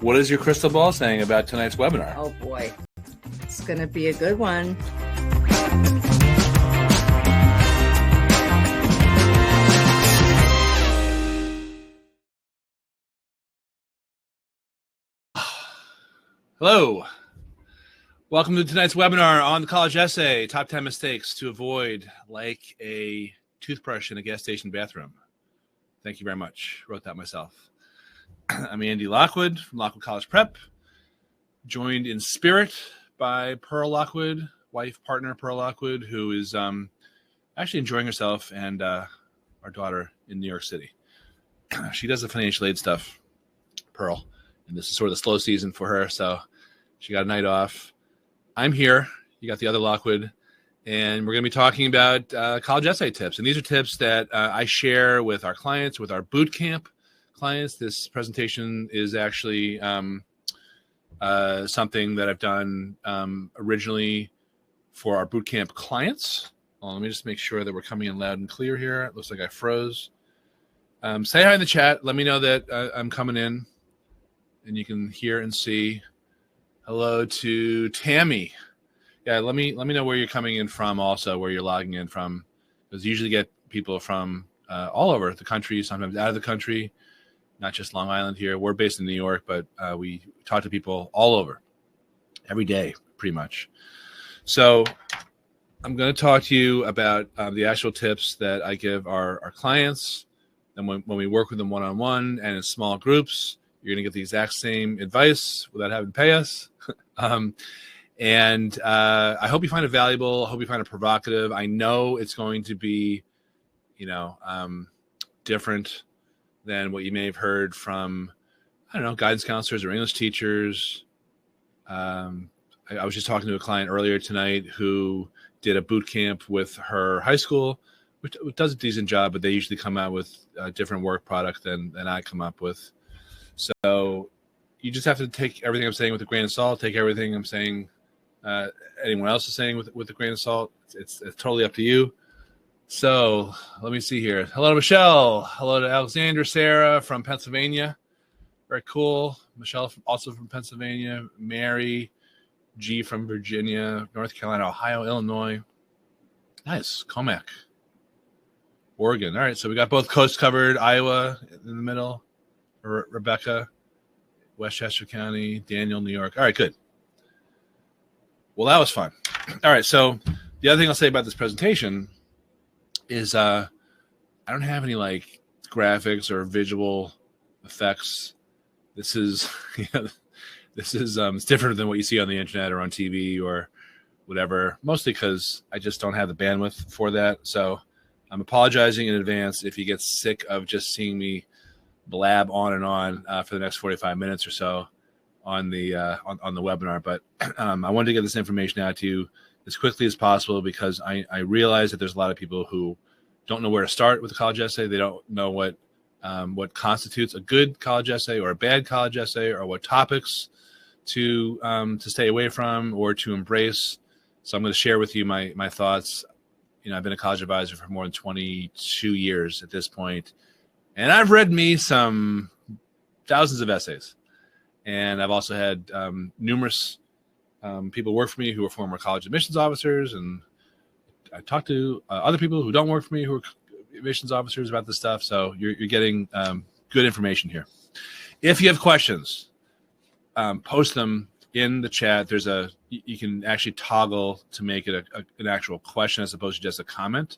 What is your crystal ball saying about tonight's webinar? Oh boy, it's going to be a good one. Hello. Welcome to tonight's webinar on the college essay, top 10 mistakes to avoid like a toothbrush in a gas station bathroom. Thank you very much. Wrote that myself. I'm Andy Lockwood from Lockwood College Prep, joined in spirit by Pearl Lockwood, wife, partner Pearl Lockwood, who is actually enjoying herself, and our daughter in New York City. She does the financial aid stuff, Pearl, and this is sort of the slow season for her, so she got a night off. I'm here. You got the other Lockwood, and we're going to be talking about college essay tips, and these are tips that I share with our clients, with our boot camp clients. This presentation is actually something that I've done originally for our boot camp clients. Well, let me just make sure that we're coming in loud and clear here. It looks like I froze. Say hi in the chat. Let me know that I'm coming in and you can hear and see. Hello to Tammy. Yeah, let me know where you're coming in from, also where you're logging in from, because you usually get people from all over the country, sometimes out of the country. Not just Long Island here. We're based in New York, but we talk to people all over every day, pretty much. So I'm going to talk to you about the actual tips that I give our clients. And when we work with them one-on-one and in small groups, you're going to get the exact same advice without having to pay us. And I hope you find it valuable. I hope you find it provocative. I know it's going to be, different than what you may have heard from, guidance counselors or English teachers. I was just talking to a client earlier tonight who did a boot camp with her high school, which does a decent job, but they usually come out with a different work product than I come up with. So you just have to take everything I'm saying with a grain of salt, take everything I'm saying, anyone else is saying with a grain of salt. It's totally up to you. So let me see here. Hello to Michelle. Hello to Alexandra, Sarah from Pennsylvania. Very cool. Michelle also from Pennsylvania. Mary G from Virginia, North Carolina, Ohio, Illinois. Nice. Comac. Oregon. All right. So we got both coasts covered. Iowa in the middle. Rebecca, Westchester County. Daniel, New York. All right. Good. Well, that was fun. All right. So the other thing I'll say about this presentation is I don't have any like graphics or visual effects. This is it's different than what you see on the internet or on TV or whatever, mostly because I just don't have the bandwidth for that. So I'm apologizing in advance if you get sick of just seeing me blab on and on for the next 45 minutes or so on the on the webinar. But I wanted to get this information out to you as quickly as possible because I realize that there's a lot of people who don't know where to start with a college essay. They don't know what constitutes a good college essay or a bad college essay, or what topics to stay away from or to embrace. So I'm going to share with you my thoughts. I've been a college advisor for more than 22 years at this point, and I've read me some thousands of essays. And I've also had numerous people work for me who are former college admissions officers, and I talked to other people who don't work for me who are admissions officers about this stuff. So you're getting good information here. If you have questions, post them in the chat. You can actually toggle to make it an actual question as opposed to just a comment.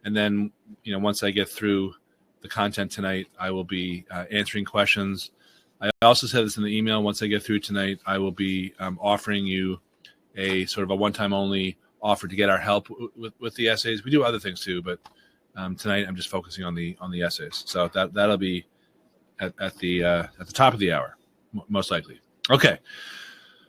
And then, once I get through the content tonight, I will be answering questions. I also said this in the email. Once I get through tonight, I will be offering you a sort of a one-time only offer to get our help with the essays. We do other things too, but tonight I'm just focusing on the essays. So that'll be at the top of the hour, most likely. Okay.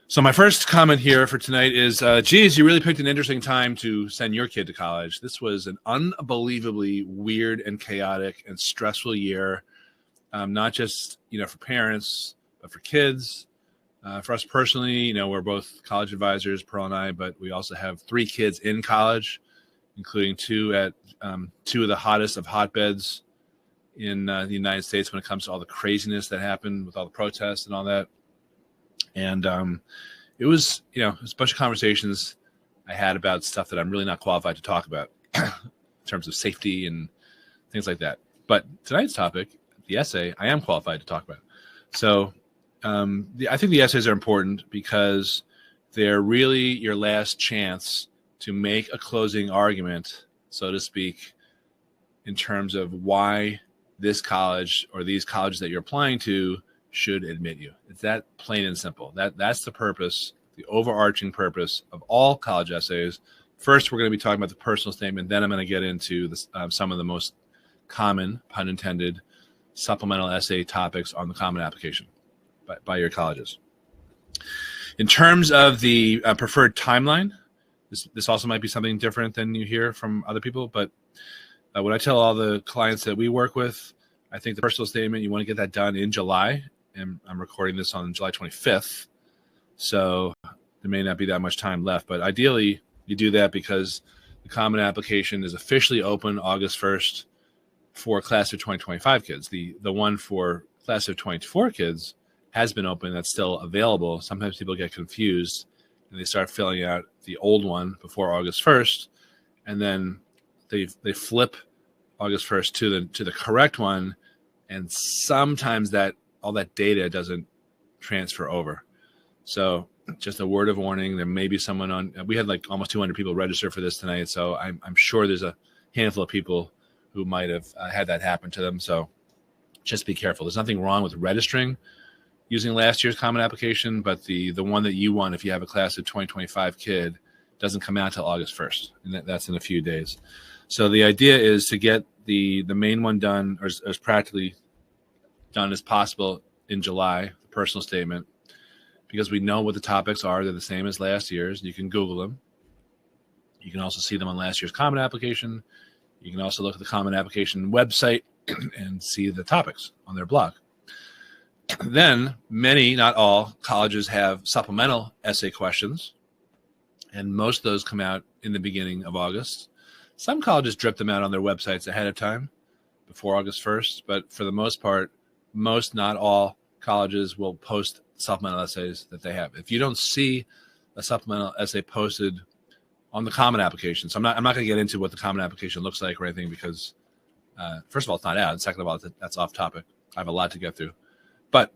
So my first comment here for tonight is, geez, you really picked an interesting time to send your kid to college. This was an unbelievably weird and chaotic and stressful year, not just, for parents, but for kids. For us personally, we're both college advisors, Pearl and I, but we also have 3 kids in college, including 2 at 2 of the hottest of hotbeds in the United States when it comes to all the craziness that happened with all the protests and all that. And it was a bunch of conversations I had about stuff that I'm really not qualified to talk about in terms of safety and things like that. But tonight's topic, the essay, I am qualified to talk about. So I think the essays are important because they're really your last chance to make a closing argument, so to speak, in terms of why this college or these colleges that you're applying to should admit you. It's that plain and simple. That's the purpose, the overarching purpose of all college essays. First, we're going to be talking about the personal statement. Then I'm going to get into some of the most common, pun intended, supplemental essay topics on the Common Application by your colleges. In terms of the preferred timeline, this also might be something different than you hear from other people, but what I tell all the clients that we work with, I think the personal statement, you want to get that done in July, and I'm recording this on July 25th, so there may not be that much time left, but ideally you do that because the Common Application is officially open August 1st for class of 2025 kids. The one for class of 24 kids has been open. That's still available. Sometimes people get confused and they start filling out the old one before August 1st, and then they flip August 1st to the correct one, and sometimes all that data doesn't transfer over. So just a word of warning, there may be someone on. We had like almost 200 people register for this tonight, so I'm sure there's a handful of people who might have had that happen to them. So just be careful. There's nothing wrong with registering using last year's Common Application, but the one that you want if you have a class of 2025 kid doesn't come out till August 1st, and that's in a few days. So the idea is to get the main one done, or as practically done as possible in July, the personal statement, because we know what the topics are. They're the same as last year's. You can Google them. You can also see them on last year's Common Application. You can also look at the Common Application website and see the topics on their blog. Then many, not all, colleges have supplemental essay questions, and most of those come out in the beginning of August. Some colleges drip them out on their websites ahead of time, before August 1st, but for the most part, most, not all, colleges will post supplemental essays that they have. If you don't see a supplemental essay posted on the Common Application, so I'm not going to get into what the Common Application looks like or anything because, first of all, it's not out. And second of all, that's off topic. I have a lot to get through. But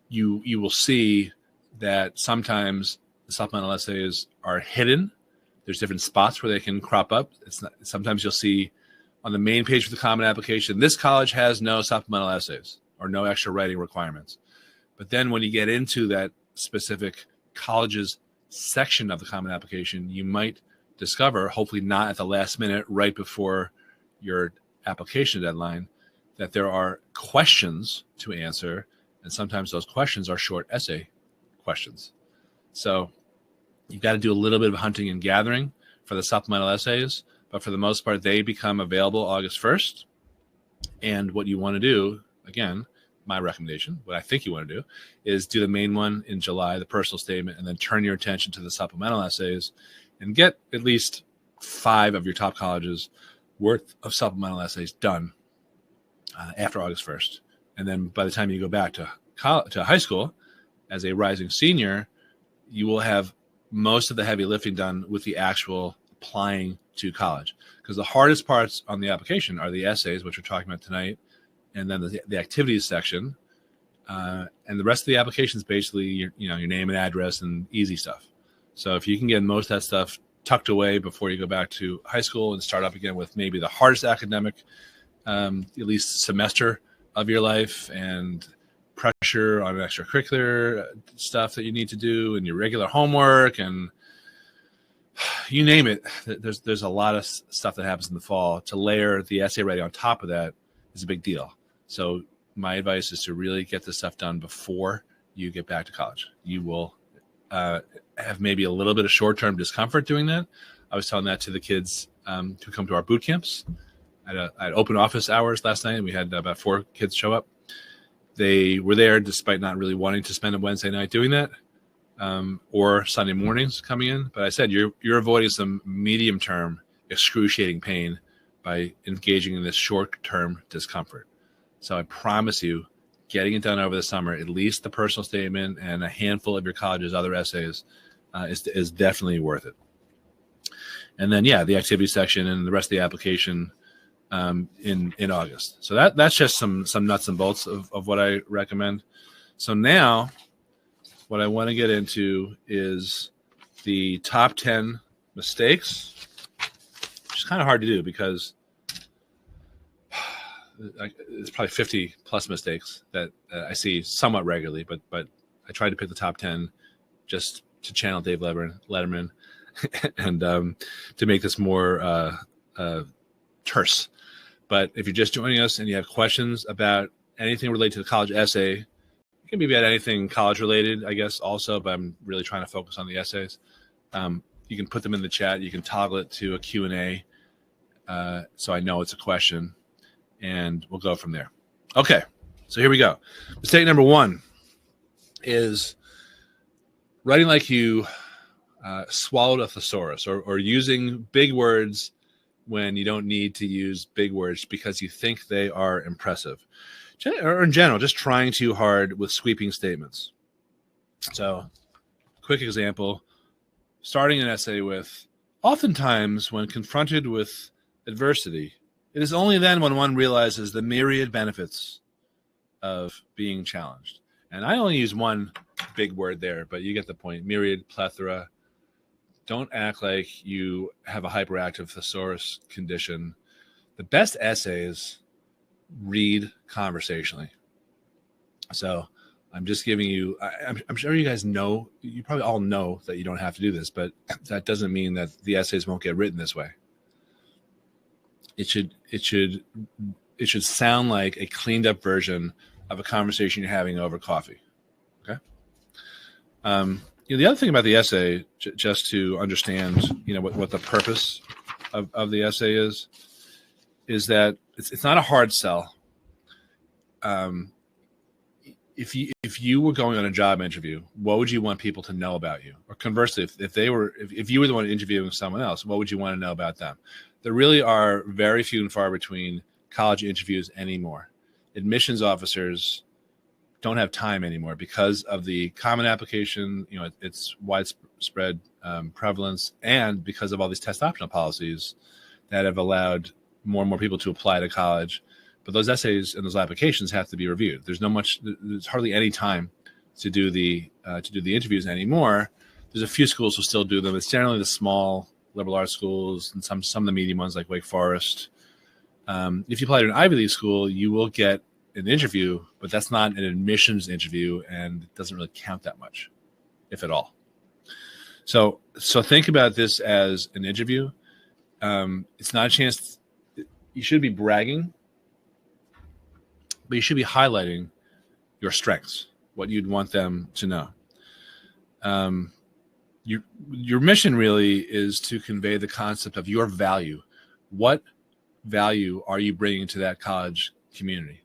you will see that sometimes the supplemental essays are hidden. There's different spots where they can crop up. Sometimes you'll see on the main page of the Common Application, this college has no supplemental essays or no extra writing requirements. But then when you get into that specific college's section of the Common Application, you might discover, hopefully not at the last minute, right before your application deadline, that there are questions to answer, and sometimes those questions are short essay questions. So you've got to do a little bit of hunting and gathering for the supplemental essays, but for the most part, they become available August 1st. And what you want to do, again, my recommendation, what I think you want to do, is do the main one in July, the personal statement, and then turn your attention to the supplemental essays and get at least 5 of your top colleges worth of supplemental essays done after August 1st. And then by the time you go back to high school as a rising senior, you will have most of the heavy lifting done with the actual applying to college. Because the hardest parts on the application are the essays, which we're talking about tonight, and then the activities section. And the rest of the application is basically your name and address and easy stuff. So if you can get most of that stuff tucked away before you go back to high school and start up again with maybe the hardest academic, at least semester of your life, and pressure on extracurricular stuff that you need to do and your regular homework and you name it, there's a lot of stuff that happens in the fall. To layer the essay writing on top of that is a big deal. So my advice is to really get this stuff done before you get back to college. You will have maybe a little bit of short-term discomfort doing that. I was telling that to the kids who come to our boot camps. I had open office hours last night, and we had about 4 kids show up. They were there despite not really wanting to spend a Wednesday night doing that, or Sunday mornings coming in. But I said, you're avoiding some medium-term excruciating pain by engaging in this short-term discomfort. So I promise you, getting it done over the summer, at least the personal statement and a handful of your college's other essays, is definitely worth it. And then, the activity section and the rest of the application in August. So that's just some nuts and bolts of what I recommend. So now what I want to get into is the top 10 mistakes, which is kind of hard to do because there's probably 50 plus mistakes that I see somewhat regularly, but I tried to pick the top 10 just to channel Dave Letterman and to make this more terse. But if you're just joining us and you have questions about anything related to the college essay, it can be about anything college related, I guess, also, but I'm really trying to focus on the essays. You can put them in the chat. You can toggle it to a Q&A so I know it's a question, and we'll go from there. Okay, so here we go. Mistake number 1 is writing like you swallowed a thesaurus, or using big words when you don't need to use big words because you think they are impressive. Or in general, just trying too hard with sweeping statements. So, quick example, starting an essay with, oftentimes when confronted with adversity, it is only then when one realizes the myriad benefits of being challenged. And I only use one big word there, but you get the point. Myriad, plethora. Don't act like you have a hyperactive thesaurus condition. The best essays read conversationally. So I'm just giving you, I'm sure you guys know, you probably all know that you don't have to do this, but that doesn't mean that the essays won't get written this way. It should sound like a cleaned up version of a conversation you're having over coffee. Okay. The other thing about the essay, just to understand, what the purpose of the essay is that it's not a hard sell. If you were going on a job interview, what would you want people to know about you? Or conversely, if you were the one interviewing someone else, what would you want to know about them? There really are very few and far between college interviews anymore. Admissions officers don't have time anymore because of the common application, its widespread prevalence, and because of all these test optional policies that have allowed more and more people to apply to college. But those essays and those applications have to be reviewed. There's hardly any time to do the interviews anymore. There's a few schools who still do them. It's generally the small liberal arts schools and some of the medium ones like Wake Forest. If you apply to an Ivy League school, you will get an interview, but that's not an admissions interview, and it doesn't really count that much, if at all. So think about this as an interview. It's not a chance. You should be bragging, but you should be highlighting your strengths, what you'd want them to know. Your mission really is to convey the concept of your value. What value are you bringing to that college community?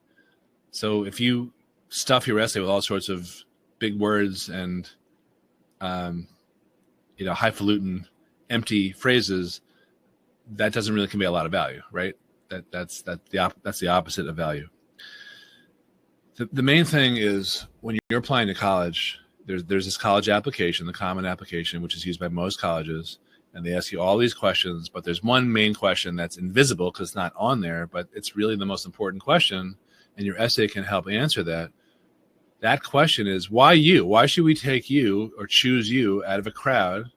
So if you stuff your essay with all sorts of big words and highfalutin, empty phrases, that doesn't really convey a lot of value, right? That's the opposite of value. The main thing is when you're applying to college, there's this college application, the common application, which is used by most colleges, and they ask you all these questions, but there's one main question that's invisible because it's not on there, but it's really the most important question, and your essay can help answer that. That question is, why you? Why should we take you or choose you out of a crowd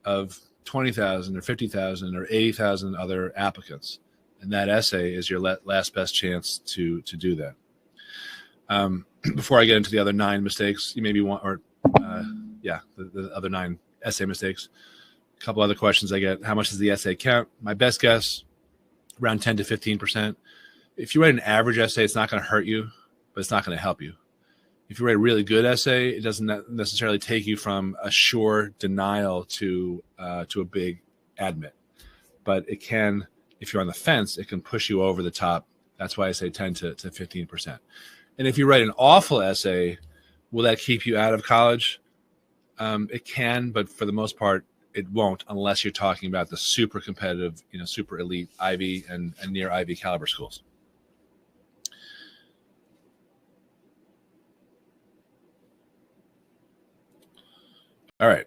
of 20,000 or 50,000 or 80,000 other applicants? And that essay is your last best chance to do that. Before I get into the other 9 mistakes, you maybe want, the other 9 essay mistakes. A couple other questions I get. How much does the essay count? My best guess, around 10 to 15%. If you write an average essay, it's not going to hurt you, but it's not going to help you. If you write a really good essay, it doesn't necessarily take you from a sure denial to a big admit. But it can, if you're on the fence, it can push you over the top. That's why I say 10 to 15%. And if you write an awful essay, will that keep you out of college? It can, but for the most part, it won't, unless you're talking about the super competitive, super elite Ivy and near Ivy caliber schools. All right.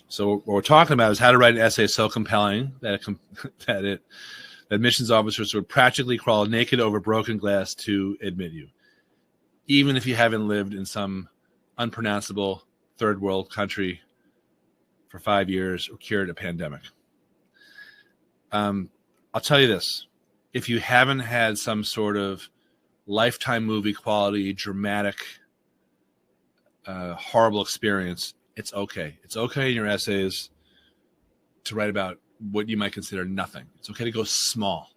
So what we're talking about is how to write an essay so compelling that admissions officers would practically crawl naked over broken glass to admit you, even if you haven't lived in some unpronounceable third world country for 5 years or cured a pandemic. I'll tell you this. If you haven't had some sort of Lifetime movie quality, dramatic, horrible experience, it's okay. It's okay in your essays to write about what you might consider nothing. It's okay to go small.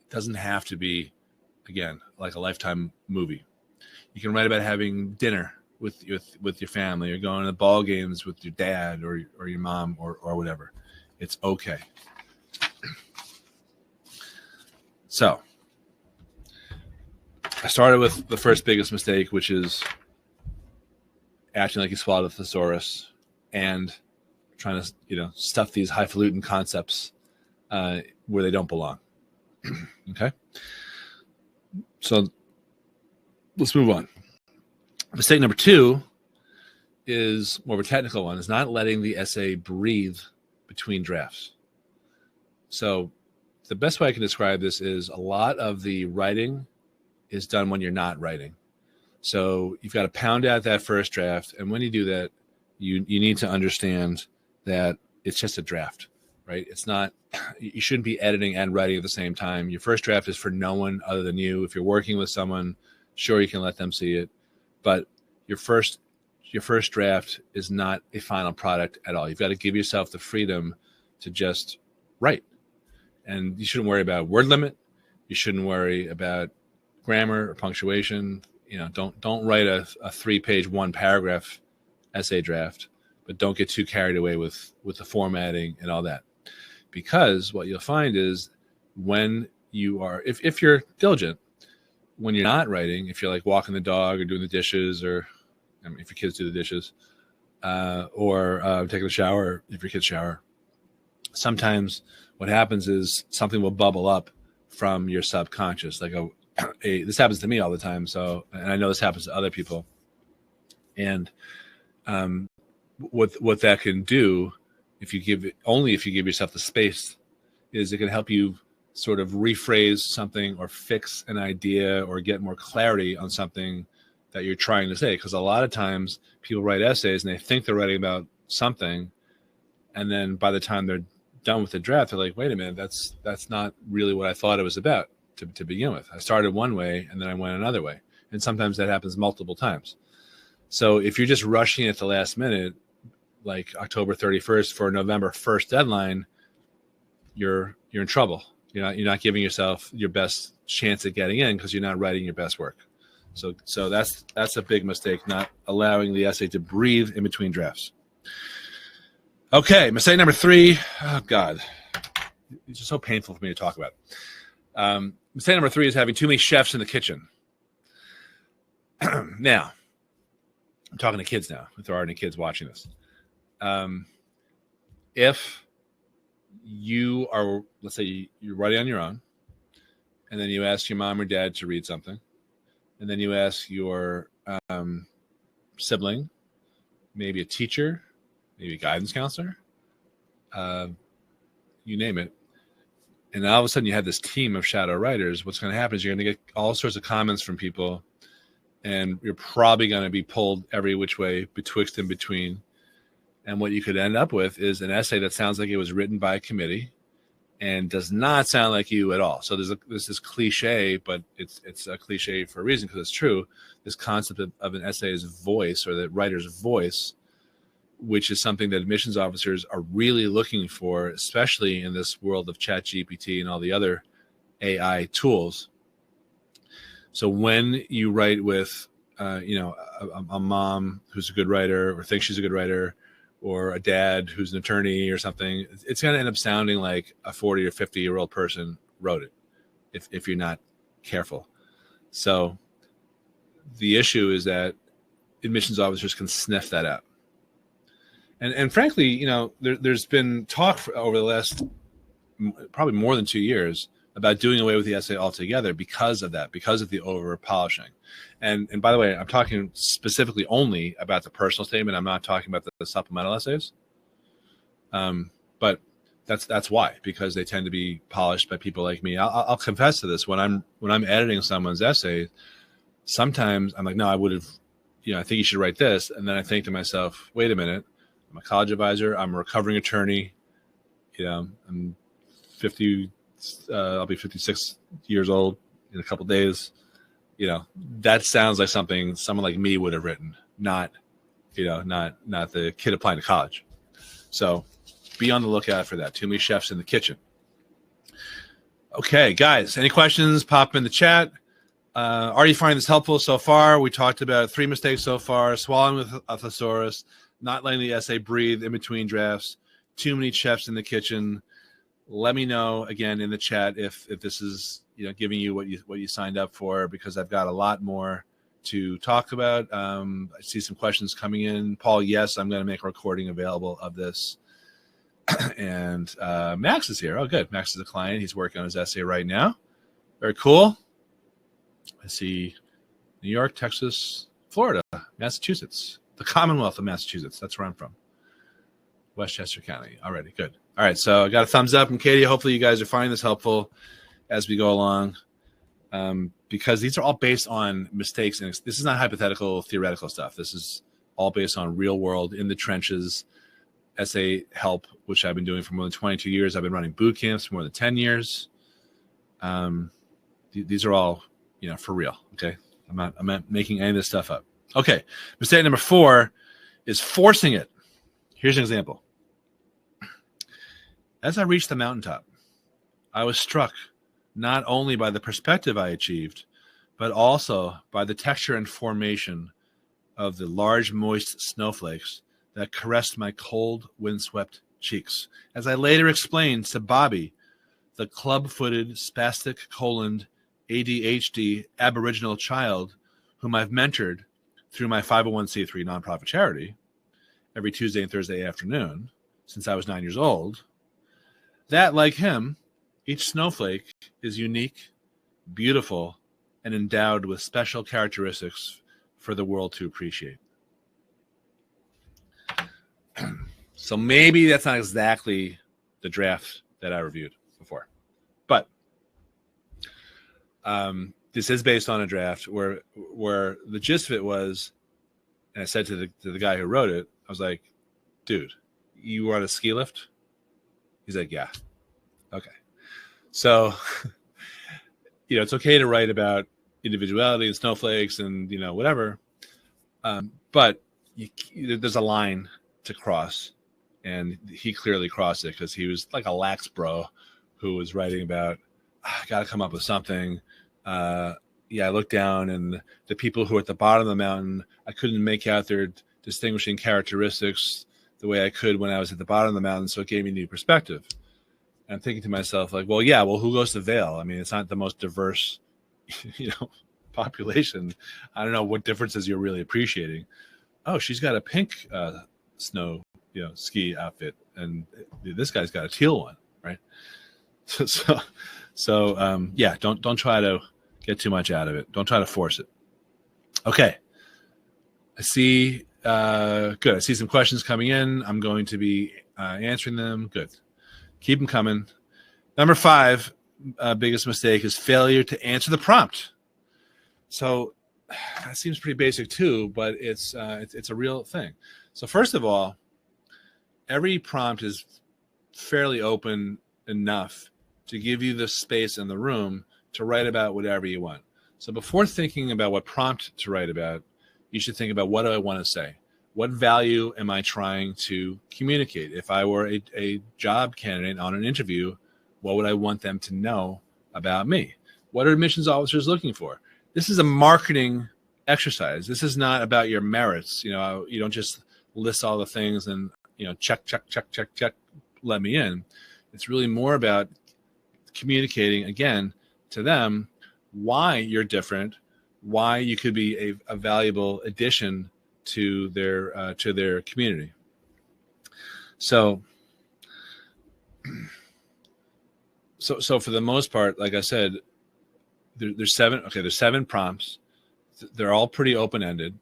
It doesn't have to be, again, like a Lifetime movie. You can write about having dinner with your family, or going to the ball games with your dad or your mom or whatever. It's okay. So I started with the first biggest mistake, which is acting like you swallowed a thesaurus and trying to, stuff these highfalutin concepts where they don't belong. Okay? So let's move on. Mistake number 2 is more of a technical one, is not letting the essay breathe between drafts. So the best way I can describe this is a lot of the writing is done when you're not writing. So you've got to pound out that first draft. And when you do that, you need to understand that it's just a draft, right? It's not, you shouldn't be editing and writing at the same time. Your first draft is for no one other than you. If you're working with someone, sure, you can let them see it. But your first draft is not a final product at all. You've got to give yourself the freedom to just write. And you shouldn't worry about word limit. You shouldn't worry about grammar or punctuation. Don't write a 3-page, 1-paragraph essay draft, but don't get too carried away with the formatting and all that. Because what you'll find is when you are, if you're diligent, when you're not writing, if you're like walking the dog or doing the dishes, or if your kids do the dishes, or taking a shower, if your kids shower, sometimes what happens is something will bubble up from your subconscious. Like this happens to me all the time. So, and I know this happens to other people. And what that can do, if you give yourself the space, is it can help you sort of rephrase something or fix an idea or get more clarity on something that you're trying to say. Because a lot of times people write essays and they think they're writing about something, and then by the time they're done with the draft, they're like, wait a minute, that's not really what I thought it was about to begin with. I started one way and then I went another way. And sometimes that happens multiple times. So if you're just rushing at the last minute, like October 31st for a November 1st deadline, you're in trouble. You're not giving yourself your best chance at getting in because you're not writing your best work. So that's a big mistake, not allowing the essay to breathe in between drafts. Okay, mistake number 3. Oh, God. It's just so painful for me to talk about. Mistake number 3 is having too many chefs in the kitchen. Now, I'm talking to kids now, if there are any kids watching this. If you are, let's say you're writing on your own, and then you ask your mom or dad to read something, and then you ask your sibling, maybe a teacher, maybe a guidance counselor, you name it, and all of a sudden you have this team of shadow writers, what's going to happen is you're going to get all sorts of comments from people, and you're probably going to be pulled every which way betwixt and between. And what you could end up with is an essay that sounds like it was written by a committee and does not sound like you at all. So there's this cliche, but it's a cliche for a reason, because it's true. This concept of an essay's voice, or the writer's voice, which is something that admissions officers are really looking for, especially in this world of ChatGPT and all the other AI tools. So when you write with, a mom who's a good writer or thinks she's a good writer, or a dad who's an attorney or something, it's going to end up sounding like a 40 or 50-year-old person wrote it if you're not careful. So the issue is that admissions officers can sniff that out. And frankly, there's been talk over the last probably more than 2 years about doing away with the essay altogether because of that, because of the over polishing. And by the way, I'm talking specifically only about the personal statement. I'm not talking about the supplemental essays. But that's why, because they tend to be polished by people like me. I'll confess to this. When I'm editing someone's essay, sometimes I'm like, no, I would have, I think you should write this. And then I think to myself, wait a minute, I'm a college advisor. I'm a recovering attorney. I'm 50, I'll be 56 years old in a couple of days. That sounds like something someone like me would have written, not the kid applying to college. So be on the lookout for that. Too many chefs in the kitchen. Okay, guys, any questions? Pop in the chat. Are you finding this helpful so far? We talked about 3 mistakes so far: swallowing with a thesaurus, not letting the essay breathe in between drafts, too many chefs in the kitchen. Let me know again in the chat if this is giving you what you signed up for, because I've got a lot more to talk about. I see some questions coming in. Paul, yes, I'm going to make a recording available of this. And Max is here. Oh, good. Max is a client. He's working on his essay right now. Very cool. I see New York, Texas, Florida, Massachusetts, the Commonwealth of Massachusetts. That's where I'm from. Westchester County. Already good. All right. So I got a thumbs up from Katie. Hopefully you guys are finding this helpful as we go along, because these are all based on mistakes. And this is not hypothetical, theoretical stuff. This is all based on real world, in the trenches essay help, which I've been doing for more than 22 years. I've been running boot camps for more than 10 years. These are all, for real. Okay. I'm not making any of this stuff up. Okay. Mistake number 4 is forcing it. Here's an example. As I reached the mountaintop, I was struck not only by the perspective I achieved, but also by the texture and formation of the large, moist snowflakes that caressed my cold, windswept cheeks. As I later explained to Bobby, the club-footed, spastic-coloned, ADHD Aboriginal child whom I've mentored through my 501c3 nonprofit charity every Tuesday and Thursday afternoon since I was 9 years old, that, like him, each snowflake is unique, beautiful, and endowed with special characteristics for the world to appreciate. So maybe that's not exactly the draft that I reviewed before, but this is based on a draft where the gist of it was, and I said to the guy who wrote it, I was like, dude, you were on a ski lift? He's like, yeah. Okay. So, it's okay to write about individuality and snowflakes and, whatever. But there's a line to cross, and he clearly crossed it because he was like a lax bro who was writing about, I got to come up with something. I looked down, and the people who were at the bottom of the mountain, I couldn't make out their distinguishing characteristics the way I could when I was at the bottom of the mountain. So it gave me new perspective. And I'm thinking to myself, like, well, who goes to Vail? I mean, it's not the most diverse, population. I don't know what differences you're really appreciating. Oh, she's got a pink snow, ski outfit, and this guy's got a teal one, right? So don't try to get too much out of it. Don't try to force it. Okay. I see. Good. I see some questions coming in. I'm going to be answering them. Good. Keep them coming. Number 5, biggest mistake is failure to answer the prompt. So that seems pretty basic too, but it's a real thing. So first of all, every prompt is fairly open enough to give you the space in the room to write about whatever you want. So before thinking about what prompt to write about, you should think about, what do I want to say? What value am I trying to communicate? If I were a job candidate on an interview, what would I want them to know about me? What are admissions officers looking for? This is a marketing exercise. This is not about your merits. You don't just list all the things and, check, let me in. It's really more about communicating, again, to them why you're different, why you could be a valuable addition to their community. So So for the most part, like I said, there's seven. Okay, there's 7 prompts. They're all pretty open ended.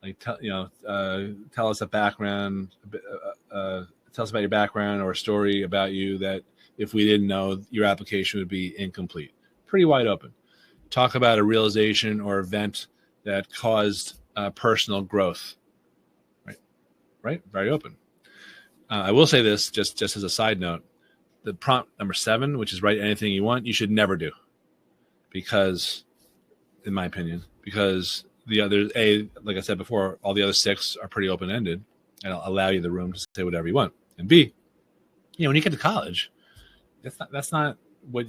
Like tell us a background. Tell us about your background or a story about you that if we didn't know, your application would be incomplete. Pretty wide open. Talk about a realization or event that caused personal growth. Right. Very open. I will say this just as a side note. The prompt number 7, which is write anything you want, you should never do. Because, in my opinion, because the other, like I said before, all the other 6 are pretty open-ended and allow you the room to say whatever you want. And B, when you get to college, that's not what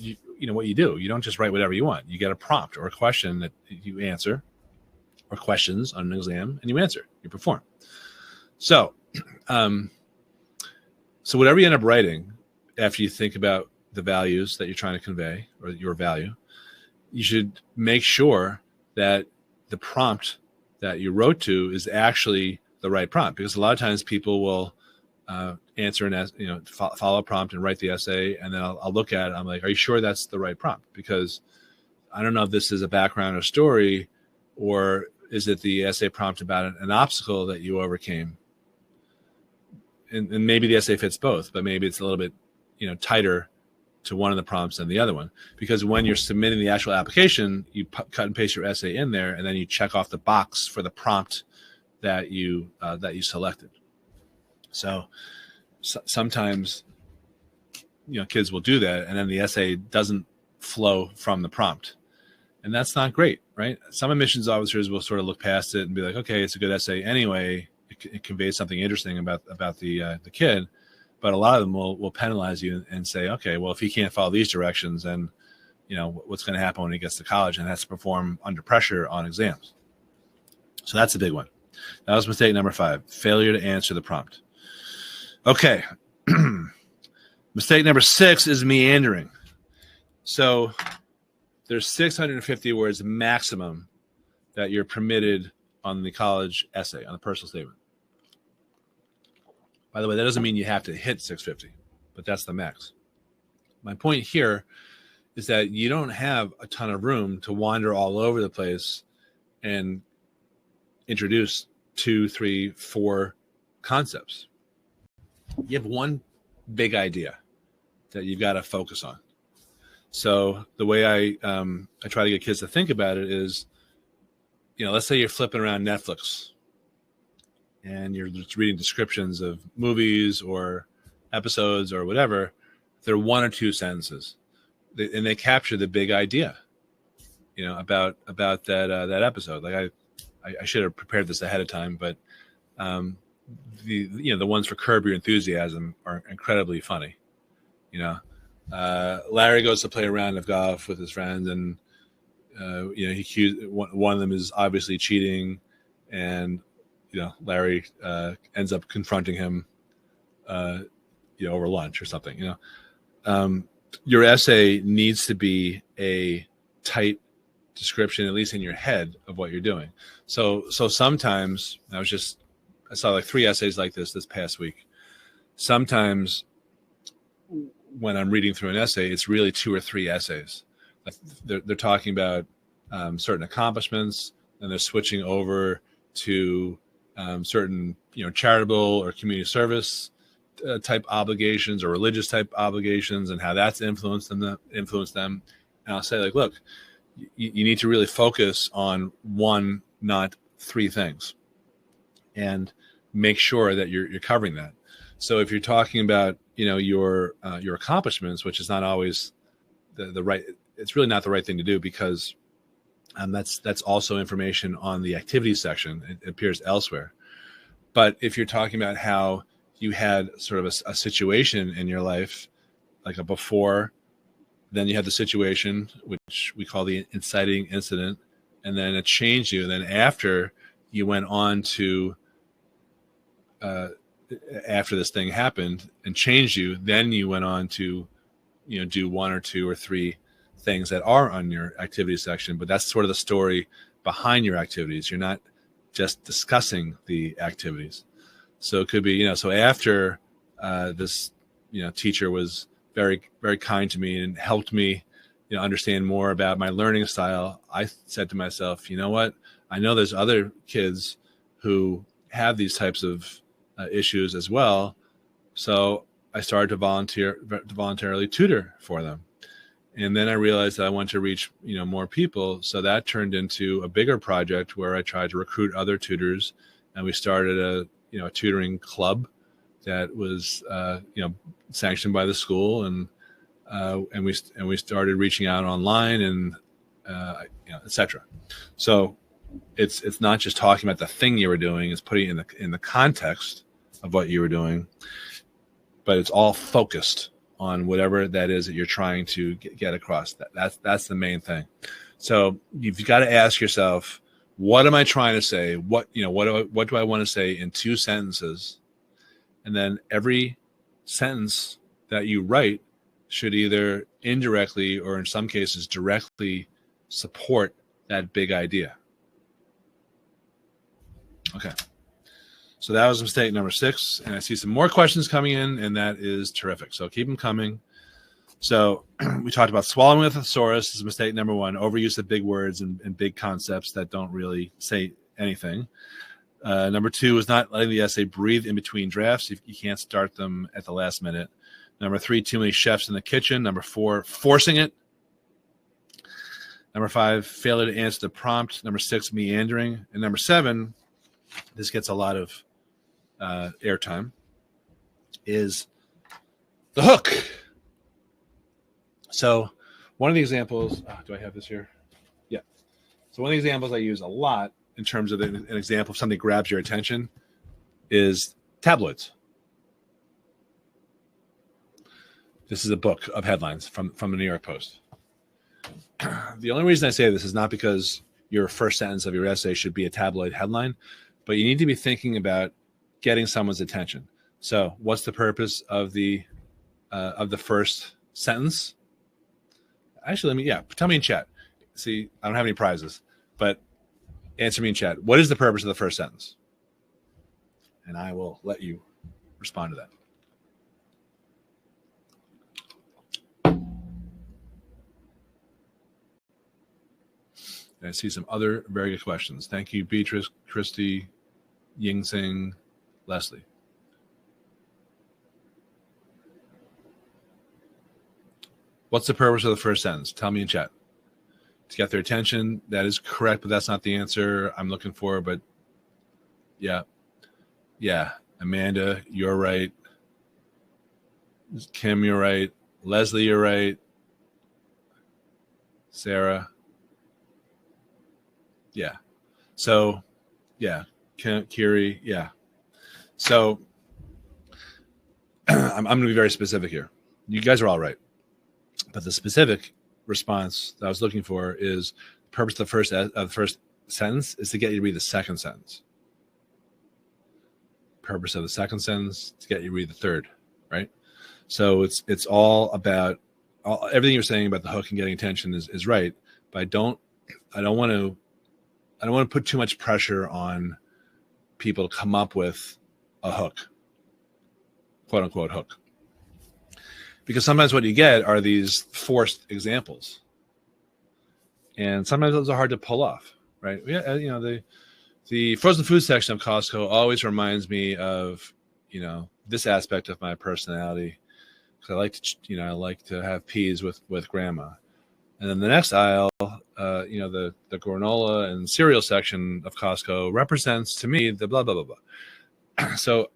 what you do. You don't just write whatever you want. You get a prompt or a question that you answer, or questions on an exam, and you answer. You perform. So, so whatever you end up writing, after you think about the values that you're trying to convey or your value, you should make sure that the prompt that you wrote to is actually the right prompt, because a lot of times people will answer an follow a prompt and write the essay, and then I'll look at it. I'm like, are you sure that's the right prompt? Because I don't know if this is a background or story, or is it the essay prompt about an obstacle that you overcame? And maybe the essay fits both, but maybe it's a little bit tighter to one of the prompts than the other one, because when you're submitting the actual application, you cut and paste your essay in there, and then you check off the box for the prompt that you selected. So sometimes kids will do that, and then the essay doesn't flow from the prompt, and that's not great, right? Some admissions officers will sort of look past it and be like, okay, it's a good essay anyway. It conveys something interesting about the kid. But a lot of them will penalize you and say, okay, well, if he can't follow these directions, then what's going to happen when he gets to college and has to perform under pressure on exams. So that's a big one. That was mistake number 5, failure to answer the prompt. Okay. Mistake number 6 is meandering. So there's 650 words maximum that you're permitted on the college essay, on the personal statement. By the way, that doesn't mean you have to hit 650, but that's the max. My point here is that you don't have a ton of room to wander all over the place and introduce 2, 3, 4 concepts. You have one big idea that you've got to focus on. So the way I try to get kids to think about it is, let's say you're flipping around Netflix and you're just reading descriptions of movies or episodes or whatever. They're 1 or 2 sentences, and they capture the big idea, about that episode. Like I should have prepared this ahead of time, but the ones for Curb Your Enthusiasm are incredibly funny. Larry goes to play a round of golf with his friends, and he accused one of them is obviously cheating, and Larry ends up confronting him over lunch or something. Your essay needs to be a tight description, at least in your head, of what you're doing. So sometimes I saw like 3 essays like this past week. Sometimes when I'm reading through an essay, it's really 2 or 3 essays. They're talking about certain accomplishments, and they're switching over to certain charitable or community service type obligations or religious type obligations, and how that's influenced them. And I'll say, like, look, you need to really focus on 1, not 3 things, and make sure that you're covering that. So if you're talking about your accomplishments, which is not always the right, it's really not the right thing to do, because that's also information on the activities section. It appears elsewhere. But if you're talking about how you had sort of a situation in your life, like a before, then you had the situation, which we call the inciting incident, and then it changed you. And then after you went on to, after this thing happened and changed you, then you went on to, do 1 or 2 or 3 things that are on your activities section. But that's sort of the story behind your activities. You're not just discussing the activities. So it could be, so after this, teacher was very, very kind to me and helped me, understand more about my learning style, I said to myself, you know what? I know there's other kids who have these types of issues as well. So I started to voluntarily tutor for them. And then I realized that I wanted to reach, more people. So that turned into a bigger project where I tried to recruit other tutors, and we started a tutoring club that was, sanctioned by the school, and we started reaching out online, and etc. So it's not just talking about the thing you were doing; it's putting it in the context of what you were doing, but it's all focused on whatever that is that you're trying to get across. That's the main thing. So you've got to ask yourself, what am I trying to say? What do I want to say in 2 sentences? And then every sentence that you write should either indirectly or in some cases directly support that big idea. Okay. So that was mistake number 6. And I see some more questions coming in, and that is terrific. So keep them coming. So we talked about swallowing with a thesaurus is mistake number 1, overuse of big words and big concepts that don't really say anything. Number 2 is not letting the essay breathe in between drafts. You can't start them at the last minute. Number 3, too many chefs in the kitchen. Number 4, forcing it. Number 5, failure to answer the prompt. Number 6, meandering. And number 7, this gets a lot of airtime, is the hook. So one of the examples, do I have this here? Yeah. So one of the examples I use a lot in terms of an example of something grabs your attention is tabloids. This is a book of headlines from the New York Post. The only reason I say this is not because your first sentence of your essay should be a tabloid headline, but you need to be thinking about getting someone's attention. So what's the purpose of the first sentence? Actually, tell me in chat. See, I don't have any prizes, but answer me in chat. What is the purpose of the first sentence? And I will let you respond to that. And I see some other very good questions. Thank you, Beatrice, Christy, Ying Sing, Leslie. What's the purpose of the first sentence? Tell me in chat. To get their attention. That is correct, but that's not the answer I'm looking for. But yeah. Amanda, you're right. Kim, you're right. Leslie, you're right. Sarah. Yeah. So, yeah. Kiri, yeah. So, I'm going to be very specific here. You guys are all right. But the specific response that I was looking for is the purpose of the first sentence is to get you to read the second sentence. Purpose of the second sentence to get you to read the third, right? So it's all about everything you're saying about the hook and getting attention is right. But I don't want to put too much pressure on people to come up with a hook, quote unquote hook. Because sometimes what you get are these forced examples. And sometimes those are hard to pull off, right? The frozen food section of Costco always reminds me of, this aspect of my personality. Because I like to have peas with grandma. And then the next aisle, the granola and cereal section of Costco represents to me the blah, blah, blah, blah. So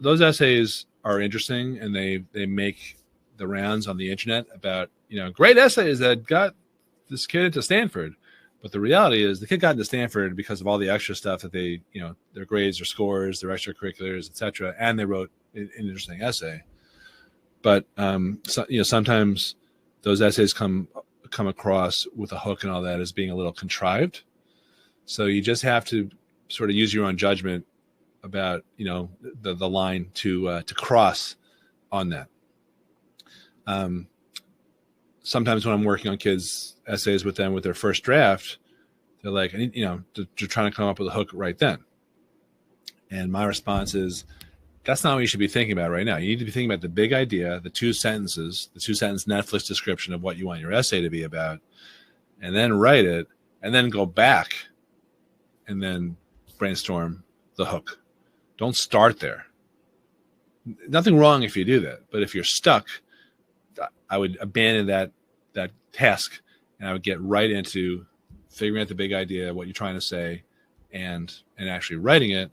those essays are interesting, and they make the rounds on the internet about, great essays that got this kid into Stanford. But the reality is the kid got into Stanford because of all the extra stuff that they, their grades, their scores, their extracurriculars, etc. And they wrote an interesting essay. But, sometimes those essays come across with a hook and all that as being a little contrived. So you just have to sort of use your own judgment about, the line to cross on that. Sometimes when I'm working on kids' essays with them with their first draft, they're like, they're trying to come up with a hook right then. And my response is, That's not what you should be thinking about right now. You need to be thinking about the big idea, the 2 sentences, the 2-sentence Netflix description of what you want your essay to be about, and then write it, and then go back and then brainstorm the hook. Don't start there. Nothing wrong if you do that, but if you're stuck, I would abandon that task, and I would get right into figuring out the big idea, what you're trying to say, and actually writing it.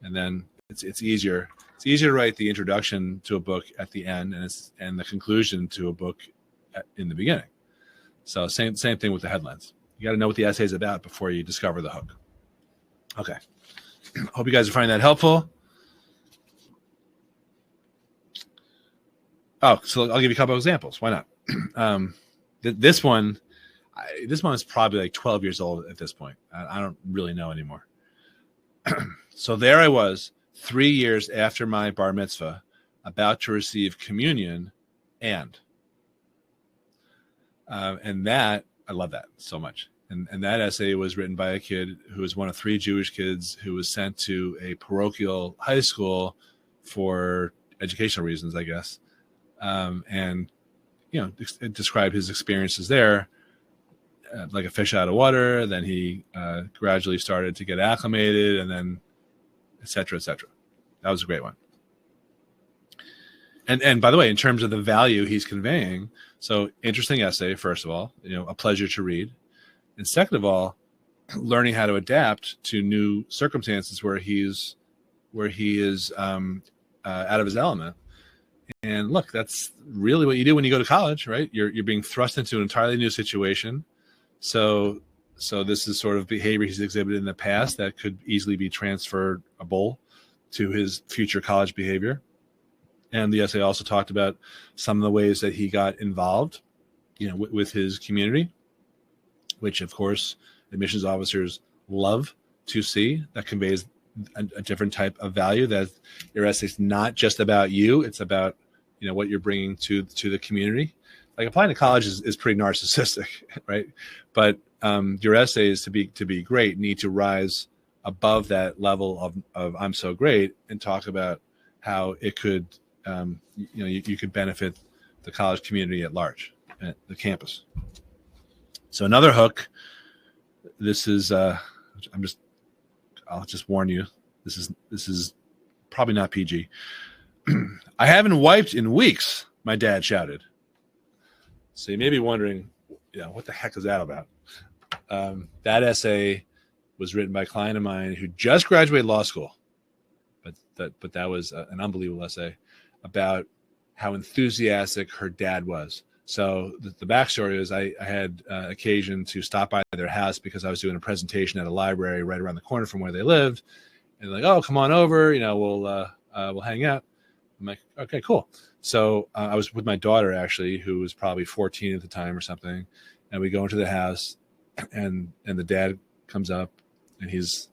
And then it's easier. It's easier to write the introduction to a book at the end, and the conclusion to a book in the beginning. So same thing with the headlines. You got to know what the essay is about before you discover the hook. Okay. Hope you guys are finding that helpful. Oh, so I'll give you a couple of examples. Why not? This one is probably like 12 years old at this point. I don't really know anymore. So there I was, 3 years after my bar mitzvah, about to receive communion, and that, I love that so much. And that essay was written by a kid who was one of 3 Jewish kids who was sent to a parochial high school for educational reasons, I guess. And, it described his experiences there, like a fish out of water. Then he gradually started to get acclimated, and then et cetera, et cetera. That was a great one. And by the way, in terms of the value he's conveying, so interesting essay, first of all, a pleasure to read. And second of all, learning how to adapt to new circumstances where he is out of his element. And look, that's really what you do when you go to college, right? You're being thrust into an entirely new situation. So this is sort of behavior he's exhibited in the past that could easily be transferable to his future college behavior. And the essay also talked about some of the ways that he got involved, with his community, which of course admissions officers love to see. That conveys a different type of value, that your essay is not just about you. It's about, what you're bringing to the community. Like applying to college is pretty narcissistic, right? But your essays to be great need to rise above that level of I'm so great, and talk about how it could, you could benefit the college community at large, at the campus. So another hook, this is, I'll just warn you, this is probably not PG. I haven't wiped in weeks, my dad shouted. So you may be wondering, what the heck is that about? That essay was written by a client of mine who just graduated law school, but that was an unbelievable essay about how enthusiastic her dad was. So the backstory is I had occasion to stop by their house because I was doing a presentation at a library right around the corner from where they lived, and they're like, "Oh, come on over, we'll hang out." I'm like, "Okay, cool." So I was with my daughter, actually, who was probably 14 at the time or something, and we go into the house, and the dad comes up, and his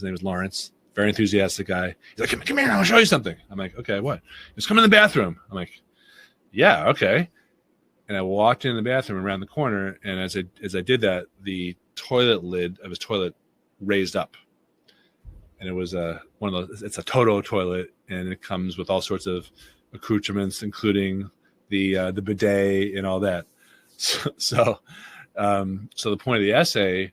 name is Lawrence, very enthusiastic guy. He's like, "Come here, I'll show you something." I'm like, "Okay, what?" He's come in the bathroom. I'm like, "Yeah, okay." And I walked in the bathroom around the corner, and as I did that, the toilet lid of his toilet raised up, and it was one of those. It's a Toto toilet, and it comes with all sorts of accoutrements, including the bidet and all that. So the point of the essay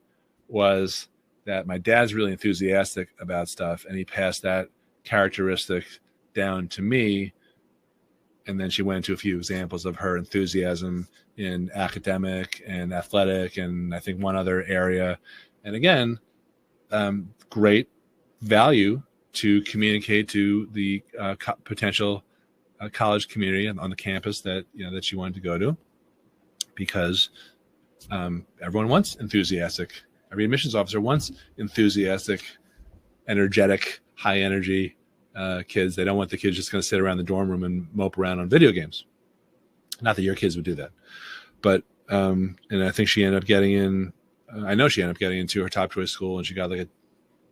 was that my dad's really enthusiastic about stuff, and he passed that characteristic down to me. And then she went into a few examples of her enthusiasm in academic and athletic, and I think one other area. And again, great value to communicate to the potential college community on the campus that she wanted to go to, because everyone wants enthusiastic. Every admissions officer wants enthusiastic, energetic, high energy kids. They don't want the kids just going to sit around the dorm room and mope around on video games. Not that your kids would do that, but and I think she ended up getting in. I know she ended up getting into her top choice school, and she got like a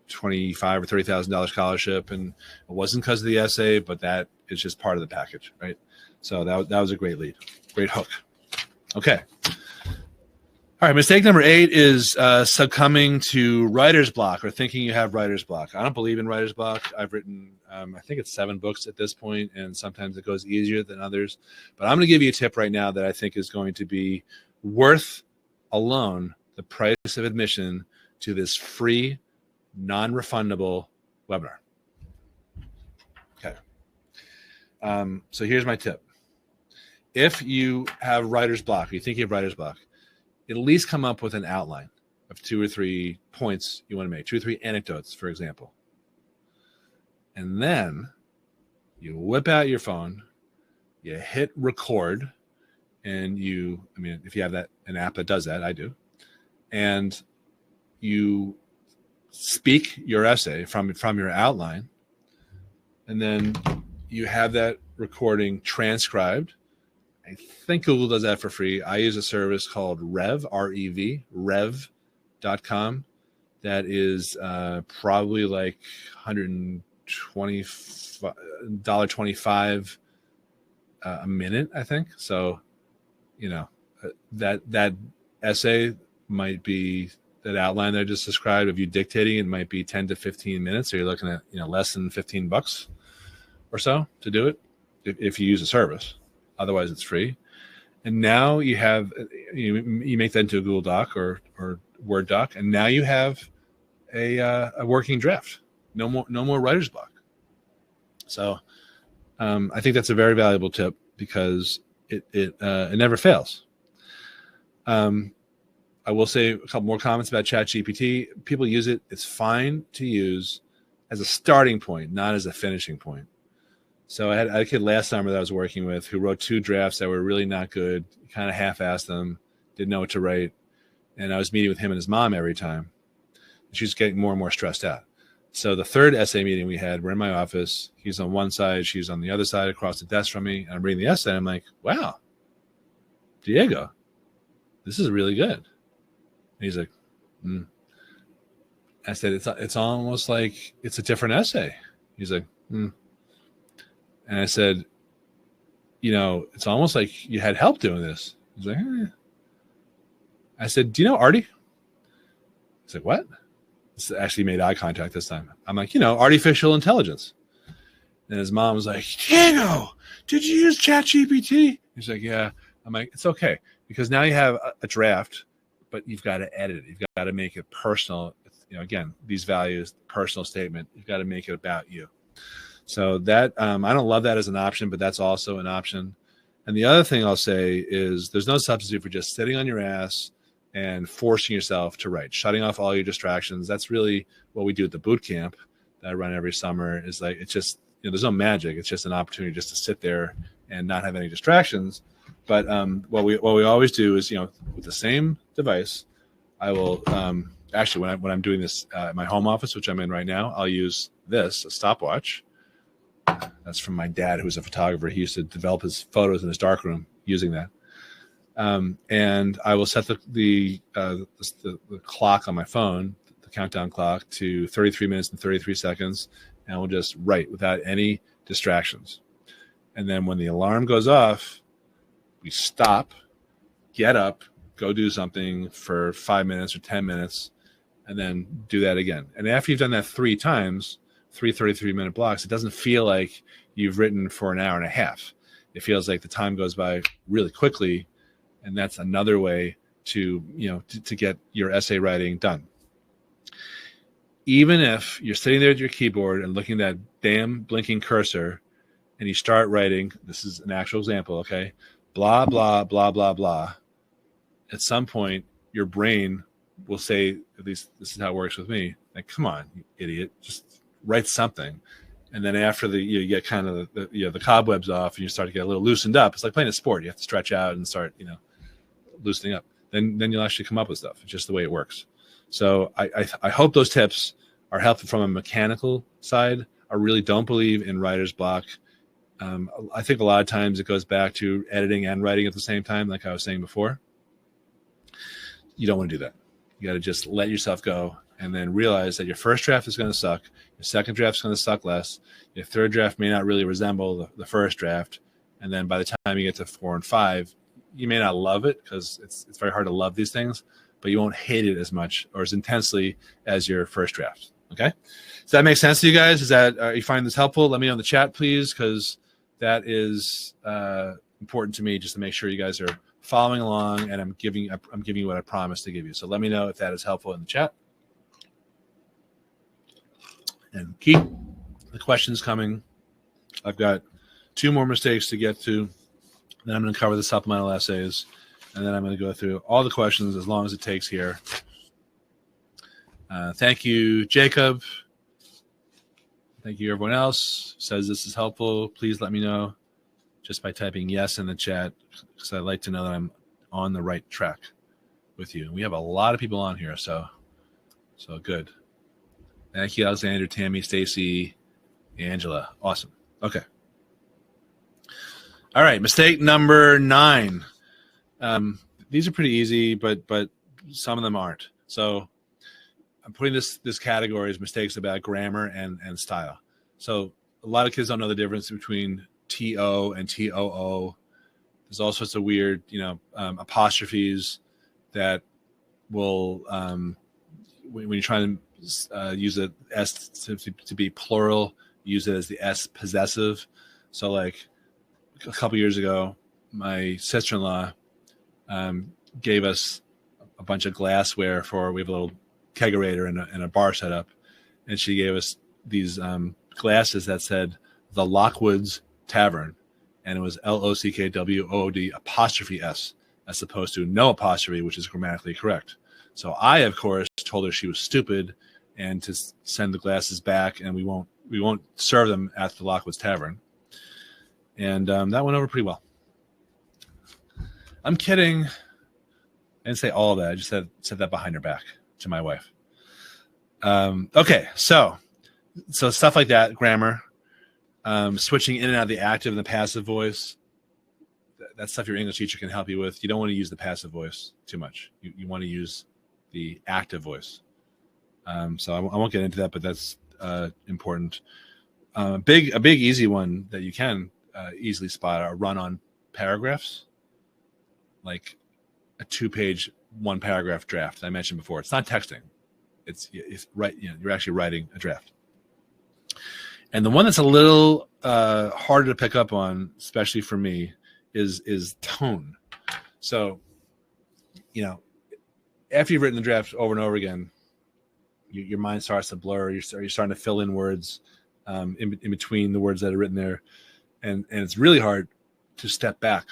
$25,000 or $30,000 scholarship, and it wasn't because of the essay, but that is just part of the package, right? So that was a great lead, great hook. Okay. All right, mistake number 8 is succumbing to writer's block or thinking you have writer's block. I don't believe in writer's block. I've written, I think it's 7 books at this point, and sometimes it goes easier than others. But I'm going to give you a tip right now that I think is going to be worth alone the price of admission to this free, non-refundable webinar. Okay. So here's my tip. If you have writer's block, or you think you have writer's block, at least come up with an outline of 2 or 3 points you want to make, 2 or 3 anecdotes, for example. And then you whip out your phone, you hit record, and if you have an app that does that, I do, and you speak your essay from your outline, and then you have that recording transcribed. I think Google does that for free. I use a service called Rev, R-E-V, rev.com. That is probably like $125 a minute, I think. So, that essay might be, that outline that I just described of you dictating, it might be 10 to 15 minutes. So you're looking at, less than $15 or so to do it if you use a service. Otherwise, it's free. And now you have, you make that into a Google Doc or Word doc, and now you have a working draft. No more writer's block. So I think that's a very valuable tip because it never fails. I will say a couple more comments about ChatGPT. People use it. It's fine to use as a starting point, not as a finishing point. So I had a kid last summer that I was working with who wrote 2 drafts that were really not good, kind of half-assed them, didn't know what to write. And I was meeting with him and his mom every time. She was getting more and more stressed out. So the 3rd essay meeting we had, we're in my office. He's on one side, she's on the other side across the desk from me. And I'm reading the essay, and I'm like, wow, Diego, this is really good. And he's like, I said, it's almost like it's a different essay. He's like, And I said, it's almost like you had help doing this. He's like, I said, do you know Artie? He's like, what? This actually made eye contact this time. I'm like, artificial intelligence. And his mom was like, Diego, did you use ChatGPT? He's like, yeah. I'm like, it's okay. Because now you have a draft, but you've got to edit it. You've got to make it personal. Again, these values, personal statement, you've got to make it about you. So that I don't love that as an option, but that's also an option. And the other thing I'll say is there's no substitute for just sitting on your ass and forcing yourself to write, shutting off all your distractions. That's really what we do at the boot camp that I run every summer. Is like, it's just, there's no magic. It's just an opportunity just to sit there and not have any distractions. But what we always do is, with the same device, I will actually when I'm doing this at my home office, which I'm in right now, I'll use a stopwatch. That's from my dad, who's a photographer. He used to develop his photos in his darkroom using that. And I will set the clock on my phone, the countdown clock, to 33 minutes and 33 seconds, and we'll just write without any distractions. And then when the alarm goes off, we stop, get up, go do something for 5 minutes or 10 minutes, and then do that again. And after you've done that 3 times, 3 33-minute blocks, it doesn't feel like you've written for an hour and a half. It feels like the time goes by really quickly, and that's another way to get your essay writing done. Even if you're sitting there at your keyboard and looking at that damn blinking cursor, and you start writing, this is an actual example, okay? Blah, blah, blah, blah, blah. At some point, your brain will say, at least this is how it works with me, like, come on, you idiot, just write something. And then after you get kind of the cobwebs off and you start to get a little loosened up. It's like playing a sport. You have to stretch out and start, loosening up. Then you'll actually come up with stuff. It's just the way it works. So I hope those tips are helpful from a mechanical side. I really don't believe in writer's block. I think a lot of times it goes back to editing and writing at the same time, like I was saying before. You don't want to do that. You got to just let yourself go and then realize that your first draft is going to suck. Your second draft is going to suck less. Your third draft may not really resemble the first draft. And then by the time you get to 4 and 5, You may not love it because it's very hard to love these things, but you won't hate it as much or as intensely as your first draft. Okay, does that make sense to you guys? Is that you find this helpful? Let me know in the chat, please, because that is important to me, just to make sure you guys are following along, and I'm giving you what I promised to give you. So let me know if that is helpful in the chat, and keep the questions coming. I've got 2 more mistakes to get to. Then I'm going to cover the supplemental essays, and then I'm going to go through all the questions as long as it takes here. Thank you, Jacob. Thank you, everyone else. Says this is helpful. Please let me know just by typing yes in the chat, because I'd like to know that I'm on the right track with you. We have a lot of people on here, so good. Thank you, Alexander, Tammy, Stacy, Angela. Awesome. Okay. All right, mistake number 9. These are pretty easy, but some of them aren't. So I'm putting this category as mistakes about grammar and style. So a lot of kids don't know the difference between TO and TOO. There's all sorts of weird, apostrophes that will, when you're trying to use the S to be plural, use it as the S possessive. So like a couple years ago, my sister-in-law gave us a bunch of glassware we have a little kegerator and a bar set up, and she gave us these glasses that said the Lockwood's Tavern, and it was LOCKWOOD apostrophe S as opposed to no apostrophe, which is grammatically correct. So I, of course, told her she was stupid and to send the glasses back, and we won't serve them at the Lockwood's Tavern. And that went over pretty well. I'm kidding. I didn't say all of that. I just said that behind her back to my wife. Okay, so stuff like that, grammar, switching in and out of the active and the passive voice. That's stuff your English teacher can help you with. You don't want to use the passive voice too much. You want to use the active voice. So I won't get into that, but that's important. A big easy one that you can easily spot are run-on paragraphs, like a 2-page, 1-paragraph draft I mentioned before. It's not texting. It's right. You're actually writing a draft. And the one that's a little harder to pick up on, especially for me, is tone. So, after you've written the draft over and over again, your mind starts to blur. You're starting to fill in words in between the words that are written there, and it's really hard to step back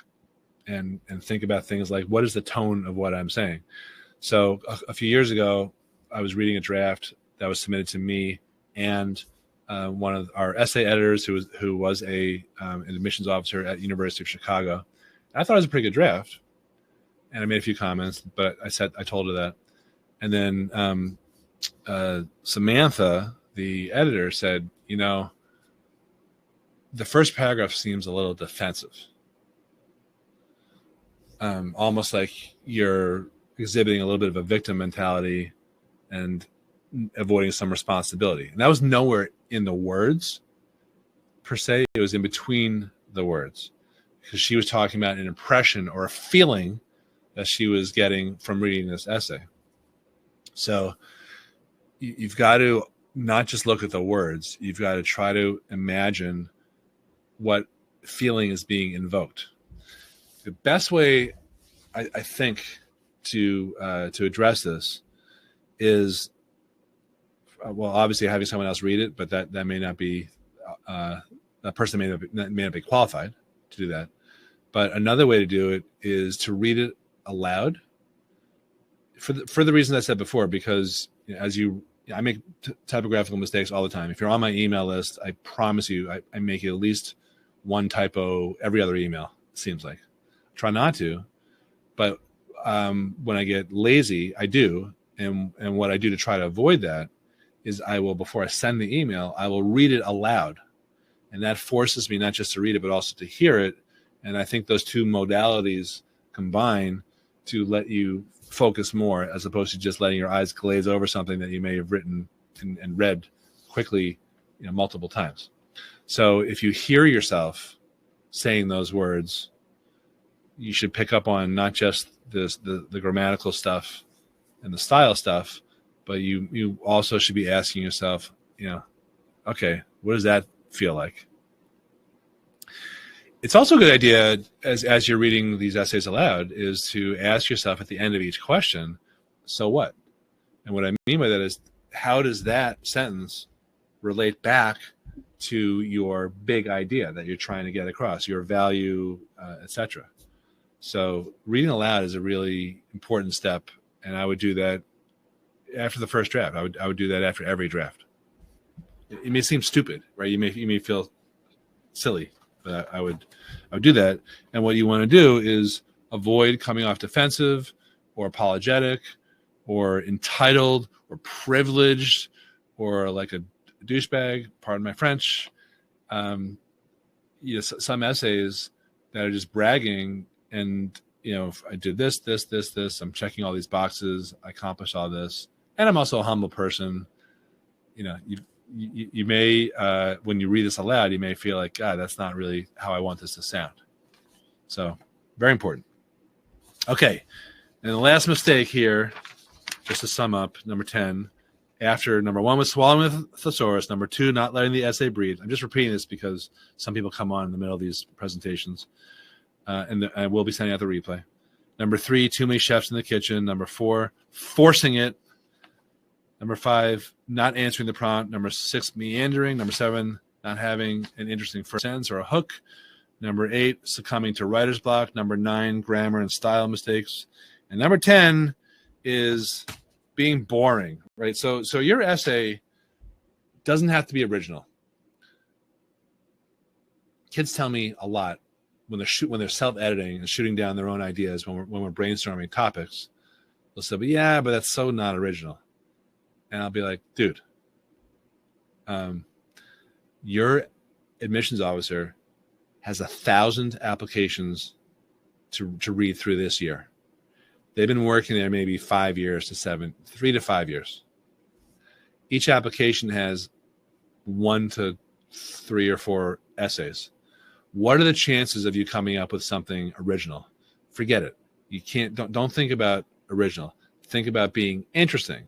and think about things like, what is the tone of what I'm saying? So a few years ago, I was reading a draft that was submitted to me and one of our essay editors who was an admissions officer at University of Chicago. I thought it was a pretty good draft, and I made a few comments, but I told her that. And then Samantha, the editor, said, the first paragraph seems a little defensive. Almost like you're exhibiting a little bit of a victim mentality and avoiding some responsibility. And that was nowhere in the words per se. It was in between the words, because she was talking about an impression or a feeling that she was getting from reading this essay. So you've got to not just look at the words. You've got to try to imagine what feeling is being invoked. The best way, I think, to address this is, obviously having someone else read it, but that may not be that person may not be qualified to do that. But another way to do it is to read it aloud, for the reasons I said before, because I make typographical mistakes all the time. If you're on my email list, I promise you, I make at least one typo every other email. It seems like. Try not to, but when I get lazy, I do. And what I do to try to avoid that is before I send the email, I will read it aloud. And that forces me not just to read it, but also to hear it. And I think those two modalities combine to let you focus more, as opposed to just letting your eyes glaze over something that you may have written and read quickly, multiple times. So if you hear yourself saying those words, you should pick up on not just the grammatical stuff and the style stuff, but you also should be asking yourself, okay, what does that feel like? It's also a good idea as you're reading these essays aloud is to ask yourself at the end of each question, so what? And what I mean by that is, how does that sentence relate back to your big idea that you're trying to get across, your value, etc. So reading aloud is a really important step, and I would do that after the first draft. I would do that after every draft. It may seem stupid, right? You may feel silly, but I would do that. And what you want to do is avoid coming off defensive or apologetic or entitled or privileged or like a douchebag, pardon my French. Some essays that are just bragging and, if I did this, I'm checking all these boxes, I accomplished all this, and I'm also a humble person. You may, when you read this aloud, you may feel like, God, that's not really how I want this to sound. So very important. Okay. And the last mistake here, just to sum up, number 10, after number 1 was swallowing a thesaurus, number 2, not letting the essay breathe. I'm just repeating this because some people come on in the middle of these presentations, and I will be sending out the replay. Number 3, too many chefs in the kitchen. Number 4, forcing it. Number 5, not answering the prompt. Number 6, meandering. Number 7, not having an interesting first sentence or a hook. Number 8, succumbing to writer's block. Number 9, grammar and style mistakes. And number 10 is being boring, right? So your essay doesn't have to be original. Kids tell me a lot when they're self-editing and shooting down their own ideas when we're brainstorming topics. They'll say, but that's so not original. And I'll be like, dude, your admissions officer has 1,000 applications to read through this year. They've been working there maybe 3 to 5 years. Each application has 1 to 3 or 4 essays. What are the chances of you coming up with something original? Forget it. You can't. Don't think about original. Think about being interesting.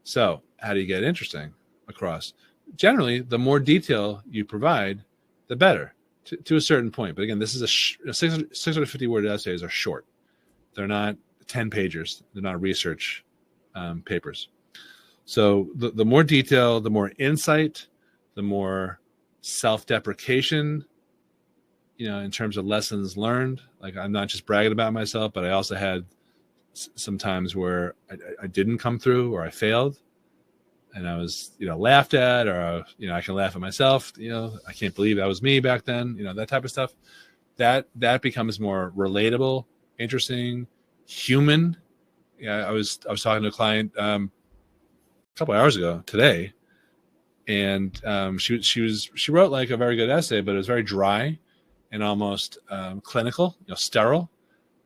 So how do you get interesting across? Generally, the more detail you provide, the better to a certain point. But again, this is a 650 word essays are short. They're not 10 pagers. They're not research papers. So the more detail, the more insight, the more self-deprecation, in terms of lessons learned. Like, I'm not just bragging about myself, but I also had some times where I didn't come through or I failed and I was, laughed at, or, I can laugh at myself, I can't believe that was me back then, that type of stuff. That becomes more relatable, interesting, human. I was talking to a client a couple hours ago today, and she wrote like a very good essay, but it was very dry and almost clinical, sterile.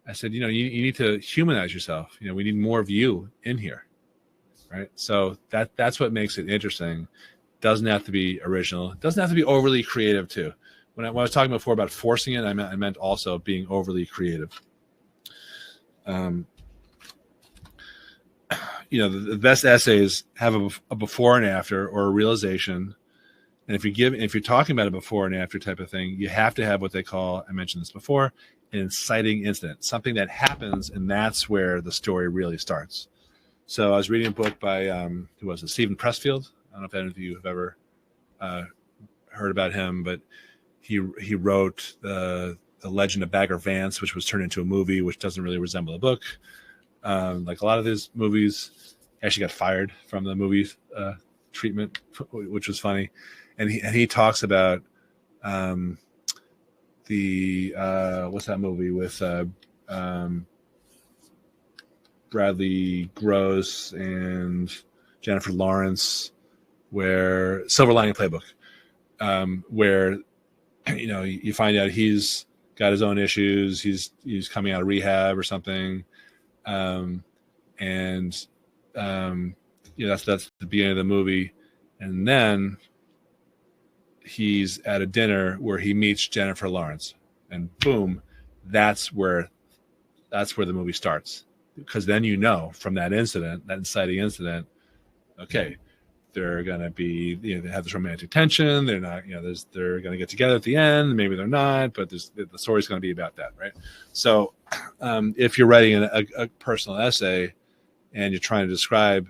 I said, you need to humanize yourself. We need more of you in here, right? So that's what makes it interesting. Doesn't have to be original. It doesn't have to be overly creative too. When I was talking before about forcing it, I meant also being overly creative. The best essays have a before and after, or a realization. And if you're talking about a before and after type of thing, you have to have what they call, I mentioned this before, an inciting incident, something that happens, and that's where the story really starts. So I was reading a book by who was it? Stephen Pressfield. I don't know if any of you have ever heard about him, but he wrote the Legend of Bagger Vance, which was turned into a movie, which doesn't really resemble a book. Like a lot of his movies, he actually got fired from the movie treatment, which was funny. And he talks about the what's that movie with Bradley Gross and Jennifer Lawrence, where Silver Lining Playbook, where you find out he's got his own issues, he's coming out of rehab or something, and that's the beginning of the movie, and then he's at a dinner where he meets Jennifer Lawrence, and boom, that's where that's where the movie starts. Because then you know from that incident, that inciting incident, okay, they're going to be, they have this romantic tension. They're not, they're going to get together at the end. Maybe they're not, but the story's going to be about that, right? So if you're writing a personal essay and you're trying to describe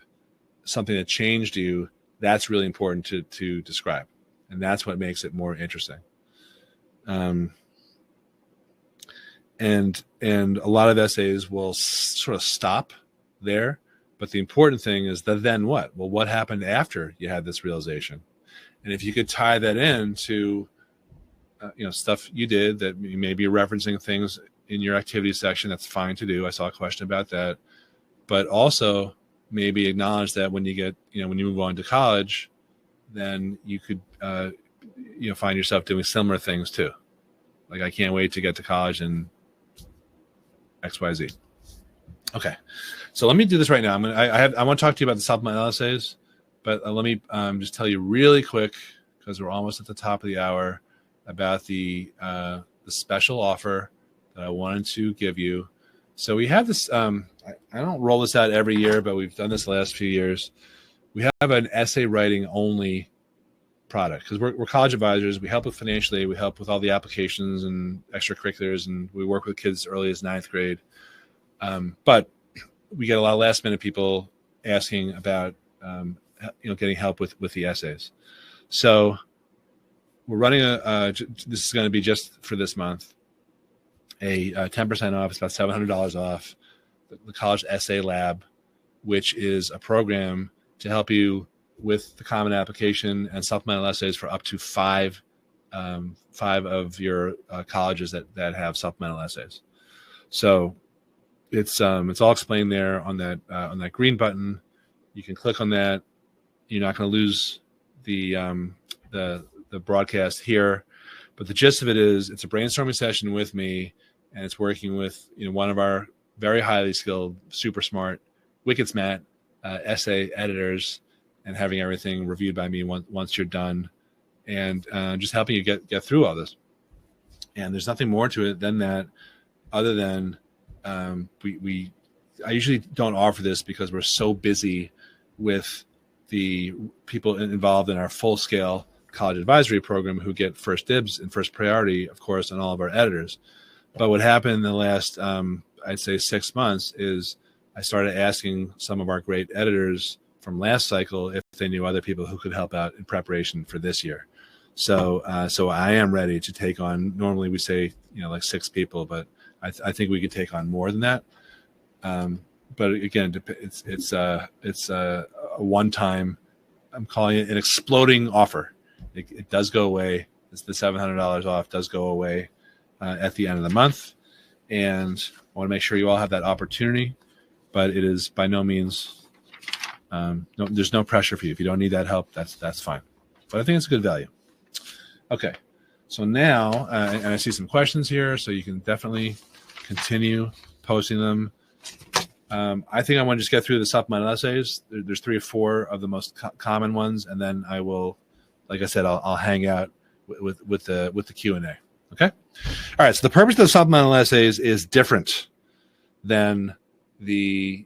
something that changed you, that's really important to describe. And that's what makes it more interesting. And a lot of essays will sort of stop there. But the important thing is the then what? Well, what happened after you had this realization? And if you could tie that into, stuff you did that you may be referencing things in your activity section, that's fine to do. I saw a question about that. But also maybe acknowledge that when you move on to college, then you could, find yourself doing similar things too. Like, I can't wait to get to college and XYZ. Okay, so let me do this right now. I want to talk to you about the supplemental essays, but let me just tell you really quick, because we're almost at the top of the hour, about the special offer that I wanted to give you. So we have this. I don't roll this out every year, but we've done this the last few years. We have an essay writing only product because we're college advisors. We help with financial aid. We help with all the applications and extracurriculars, and we work with kids as early as 9th grade. But we get a lot of last minute people asking about, getting help with the essays. So we're running this is going to be just for this month, a 10% off. It's about $700 off the College Essay Lab, which is a program to help you with the Common Application and supplemental essays for up to five of your colleges that have supplemental essays. So it's all explained there on that green button. You can click on that. You're not going to lose the broadcast here, but the gist of it is it's a brainstorming session with me, and it's working with one of our very highly skilled, super smart, wicked smart essay editors, and having everything reviewed by me once you're done, and just helping you get through all this. And there's nothing more to it than that, other than I usually don't offer this because we're so busy with the people involved in our full-scale college advisory program who get first dibs and first priority, of course, on all of our editors. But what happened in the last, I'd say 6 months, is I started asking some of our great editors from last cycle if they knew other people who could help out in preparation for this year. So I am ready to take on, normally we say, like 6 people, but I think we could take on more than that. But again, it's a one-time, I'm calling it an exploding offer. It does go away. It's the $700 off does go away at the end of the month. And I want to make sure you all have that opportunity, but it is by no means, there's no pressure for you. If you don't need that help, that's fine. But I think it's a good value. Okay. So now, and I see some questions here, so you can definitely continue posting them. I think I want to just get through the supplemental essays. There's 3 or 4 of the most common ones, and then I will, like I said, I'll hang out with the Q&A. Okay. All right. So the purpose of the supplemental essays is different than the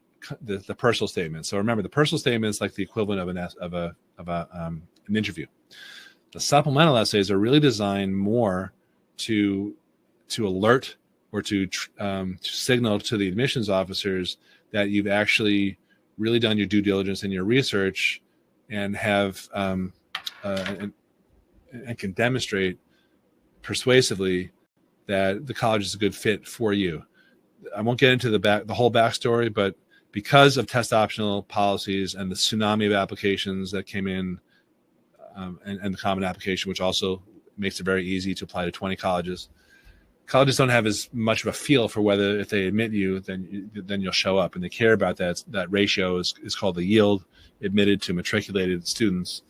personal statement. So remember, the personal statement is like the equivalent of an interview. The supplemental essays are really designed more to alert or to signal to the admissions officers that you've actually really done your due diligence and your research, and have and can demonstrate persuasively that the college is a good fit for you. I won't get into the whole backstory, but because of test optional policies and the tsunami of applications that came in, and the Common Application, which also makes it very easy to apply to 20 colleges. Colleges don't have as much of a feel for whether if they admit you, then you'll show up, and they care about that. That ratio is called the yield admitted to matriculated students.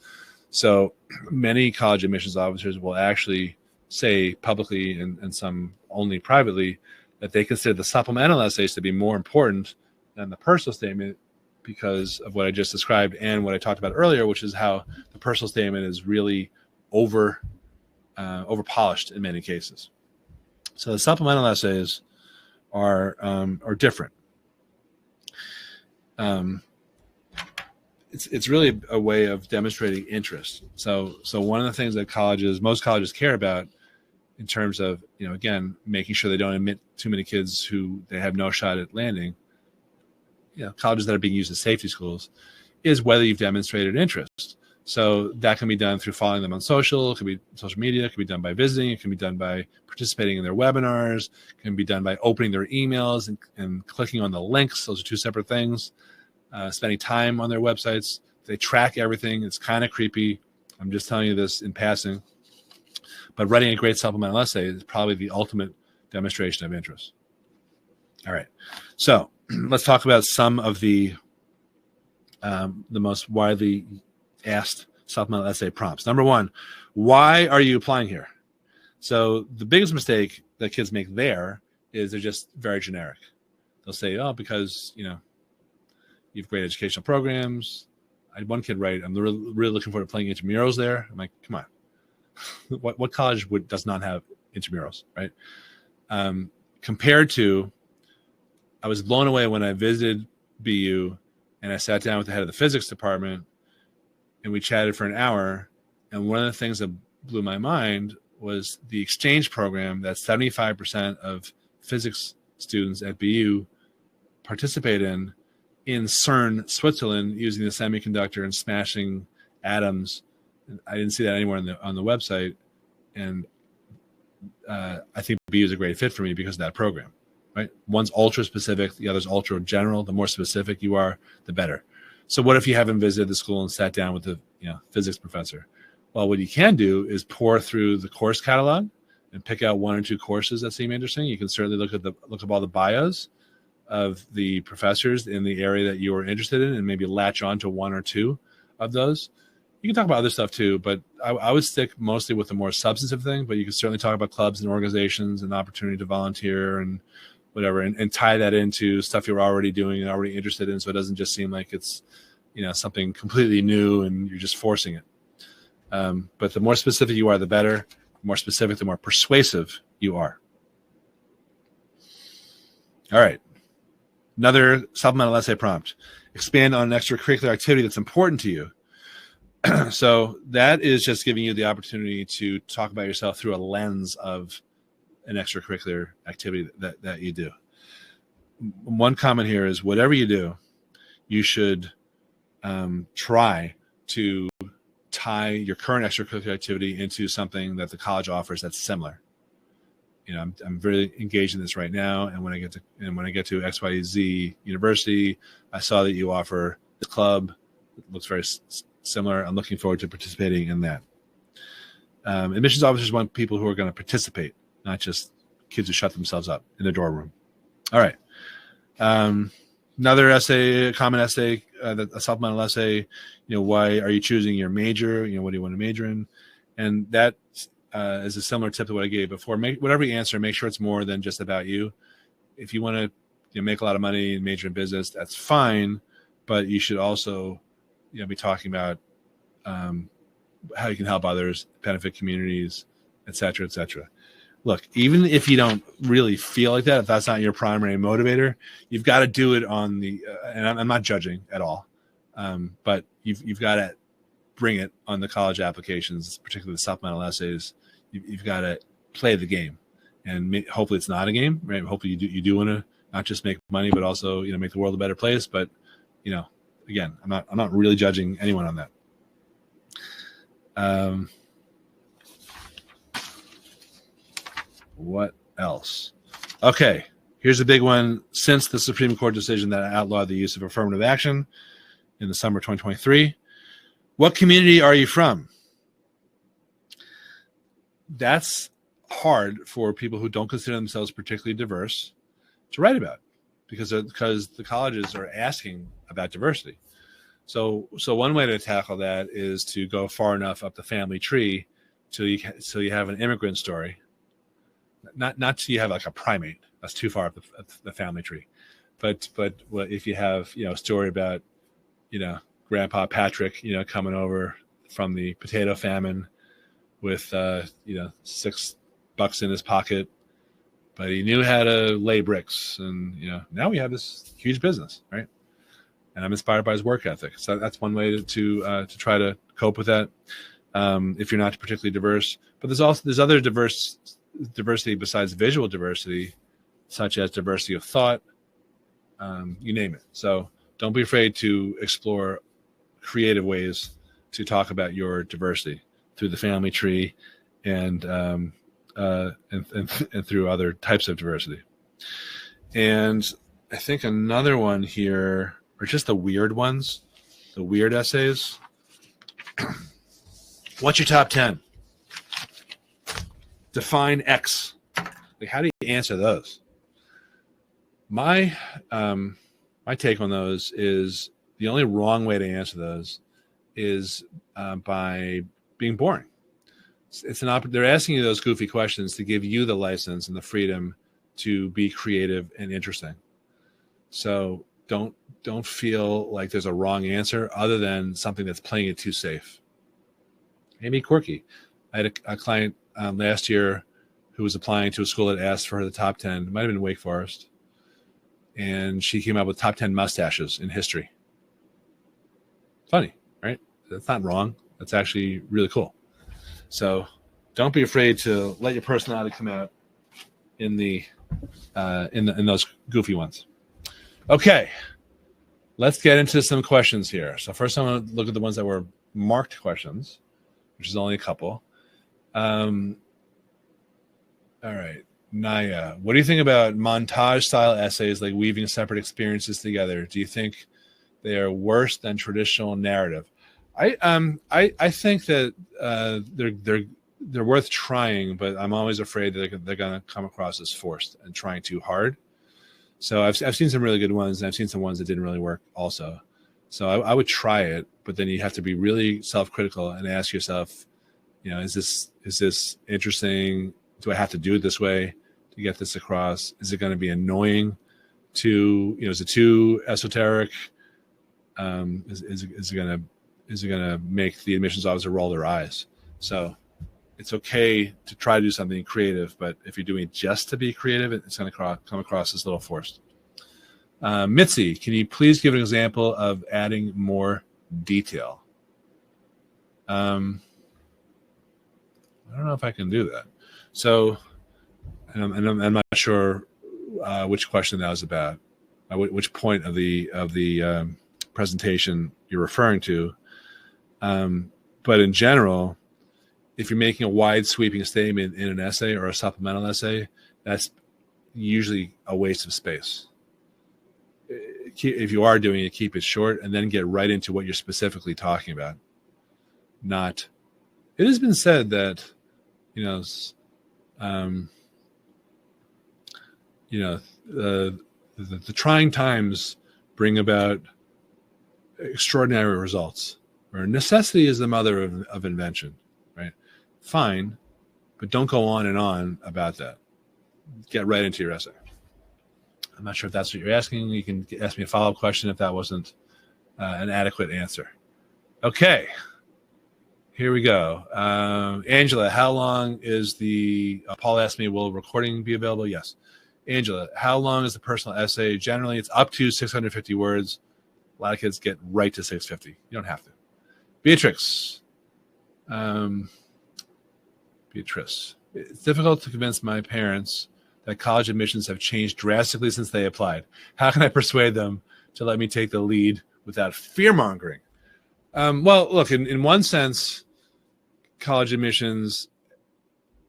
So many college admissions officers will actually say publicly, and some only privately, that they consider the supplemental essays to be more important than the personal statement, because of what I just described and what I talked about earlier, which is how the personal statement is really over polished in many cases. So the supplemental essays are different. It's really a way of demonstrating interest. So one of the things that most colleges care about in terms of, again, making sure they don't admit too many kids who they have no shot at landing, colleges that are being used as safety schools, is whether you've demonstrated interest. So that can be done through following them on social. It can be social media. It can be done by visiting. It can be done by participating in their webinars. It can be done by opening their emails and clicking on the links. Those are two separate things. Spending time on their websites. They track everything. It's kind of creepy. I'm just telling you this in passing. But writing a great supplemental essay is probably the ultimate demonstration of interest. All right. So let's talk about some of the most widely asked supplemental essay prompts. Number one, why are you applying here? So the biggest mistake that kids make there is they're just very generic. They'll say, oh, because, you have great educational programs. I had one kid write, I'm really looking forward to playing intramurals there. I'm like, come on. what college does not have intramurals, right? Compared to, I was blown away when I visited BU and I sat down with the head of the physics department and we chatted for an hour. And one of the things that blew my mind was the exchange program that 75% of physics students at BU participate in CERN, Switzerland, using the semiconductor and smashing atoms. I didn't see that anywhere on the website. And I think BU is a great fit for me because of that program, right? One's ultra specific, the other's ultra general. The more specific you are, the better. So what if you haven't visited the school and sat down with the physics professor? Well, what you can do is pour through the course catalog and pick out one or two courses that seem interesting. You can certainly look up all the bios of the professors in the area that you are interested in and maybe latch on to one or two of those. You can talk about other stuff too, but I would stick mostly with the more substantive thing, but you can certainly talk about clubs and organizations and opportunity to volunteer and whatever, and tie that into stuff you're already doing and already interested in, so it doesn't just seem like it's something completely new and you're just forcing it. But the more specific you are, the better. The more specific, the more persuasive you are. All right. Another supplemental essay prompt. Expand on an extracurricular activity that's important to you. So that is just giving you the opportunity to talk about yourself through a lens of an extracurricular activity that you do. One comment here is whatever you do, you should try to tie your current extracurricular activity into something that the college offers that's similar. I'm very engaged in this right now, and when I get to XYZ University, I saw that you offer the club. It looks very similar. I'm looking forward to participating in that. Admissions officers want people who are going to participate, not just kids who shut themselves up in the dorm room. All right. Another essay, a common essay, a supplemental essay. Why are you choosing your major? What do you want to major in? And that is a similar tip to what I gave before. Whatever you answer, make sure it's more than just about you. If you want to make a lot of money and major in business, that's fine, but you should also be talking about how you can help others, benefit communities, et cetera, et cetera. Look, even if you don't really feel like that, if that's not your primary motivator, you've got to do it on the and I'm not judging at all, but you've got to bring it on the college applications, particularly the supplemental essays. You've got to play the game, and hopefully it's not a game, right? Hopefully you do want to not just make money, but also make the world a better place. But again, I'm not really judging anyone on that. What else? Okay, here's a big one. Since the Supreme Court decision that outlawed the use of affirmative action in the summer 2023, what community are you from? That's hard for people who don't consider themselves particularly diverse to write about because the colleges are asking about diversity. So one way to tackle that is to go far enough up the family tree till you have an immigrant story. Not till you have like a primate. That's too far up the family tree. But if you have a story about Grandpa Patrick coming over from the potato famine with $6 in his pocket, but he knew how to lay bricks. And, now we have this huge business, right? And I'm inspired by his work ethic. So that's one way to try to cope with that. If you're not particularly diverse, but there's other diversity besides visual diversity, such as diversity of thought, you name it. So don't be afraid to explore creative ways to talk about your diversity through the family tree and through other types of diversity. And I think another one here are just the weird ones, the weird essays. What's your top 10? Define X. Like, how do you answer those? My take on those is the only wrong way to answer those is by being boring. They're asking you those goofy questions to give you the license and the freedom to be creative and interesting. So don't feel like there's a wrong answer other than something that's playing it too safe. Maybe quirky. I had a client last year who was applying to a school that asked for her the top 10. It might have been Wake Forest. And she came up with top 10 mustaches in history. Funny, right? That's not wrong. That's actually really cool. So don't be afraid to let your personality come out in those goofy ones. Okay, let's get into some questions here. So first, I'm going to look at the ones that were marked questions, which is only a couple. All right. Naya, what do you think about montage-style essays like weaving separate experiences together? Do you think they are worse than traditional narrative? I think that they're worth trying, but I'm always afraid that they're going to come across as forced and trying too hard. So I've seen some really good ones, and I've seen some ones that didn't really work also. So I would try it, but then you have to be really self-critical and ask yourself, is this interesting? Do I have to do it this way to get this across? Is it going to be annoying is it too esoteric? Is it going to make the admissions officer roll their eyes? So it's okay to try to do something creative, but if you're doing it just to be creative, it's going to come across as a little forced. Mitzi, can you please give an example of adding more detail? I don't know if I can do that. So, and I'm not sure which question that was about, which point of the presentation you're referring to. But in general, if you're making a wide sweeping statement in an essay or a supplemental essay, that's usually a waste of space. If you are doing it, keep it short and then get right into what you're specifically talking about. It has been said that, the trying times bring about extraordinary results, or necessity is the mother of invention, right? Fine, but don't go on and on about that. Get right into your essay. I'm not sure if that's what you're asking. You can ask me a follow-up question if that wasn't an adequate answer. Okay, here we go. Angela, how long is Paul asked me, will recording be available? Yes. Angela, how long is the personal essay? Generally, it's up to 650 words. A lot of kids get right to 650. You don't have to. Beatrice. It's difficult to convince my parents that college admissions have changed drastically since they applied. How can I persuade them to let me take the lead without fear-mongering? Well, look, in one sense, college admissions,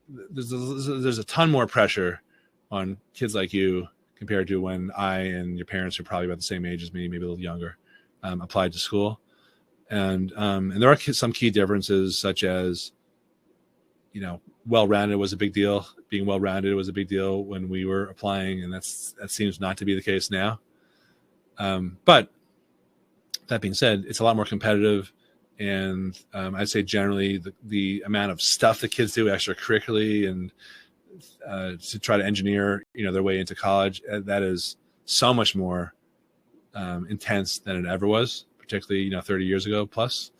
there's a ton more pressure on kids like you compared to when I and your parents are probably about the same age as me, maybe a little younger, applied to school. And there are some key differences, such as, well-rounded was a big deal. Being well-rounded was a big deal when we were applying, and that seems not to be the case now. But that being said, it's a lot more competitive, and I'd say generally the amount of stuff the kids do extracurricularly and to try to engineer, their way into college, that is so much more intense than it ever was, particularly 30 years ago plus.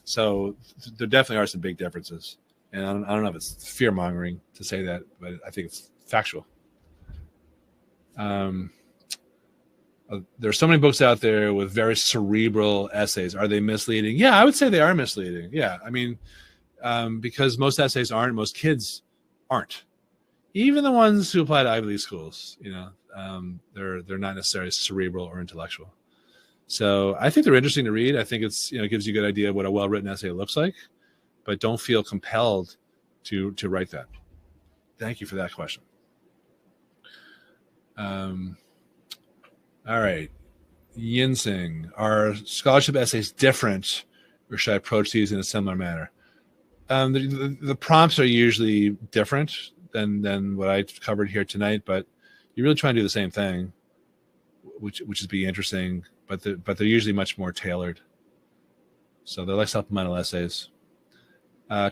So there definitely are some big differences. And I don't know if it's fear-mongering to say that, but I think it's factual. There are so many books out there with very cerebral essays. Are they misleading? Yeah, I would say they are misleading. Yeah, I mean, because most essays aren't, most kids aren't. Even the ones who apply to Ivy League schools, they're not necessarily cerebral or intellectual. So I think they're interesting to read. I think it gives you a good idea of what a well-written essay looks like, but don't feel compelled to write that. Thank you for that question. All right. Yinsing, are scholarship essays different, or should I approach these in a similar manner? The prompts are usually different than what I covered here tonight, but you're really trying to do the same thing, which is be interesting, but they're usually much more tailored. So they're like supplemental essays.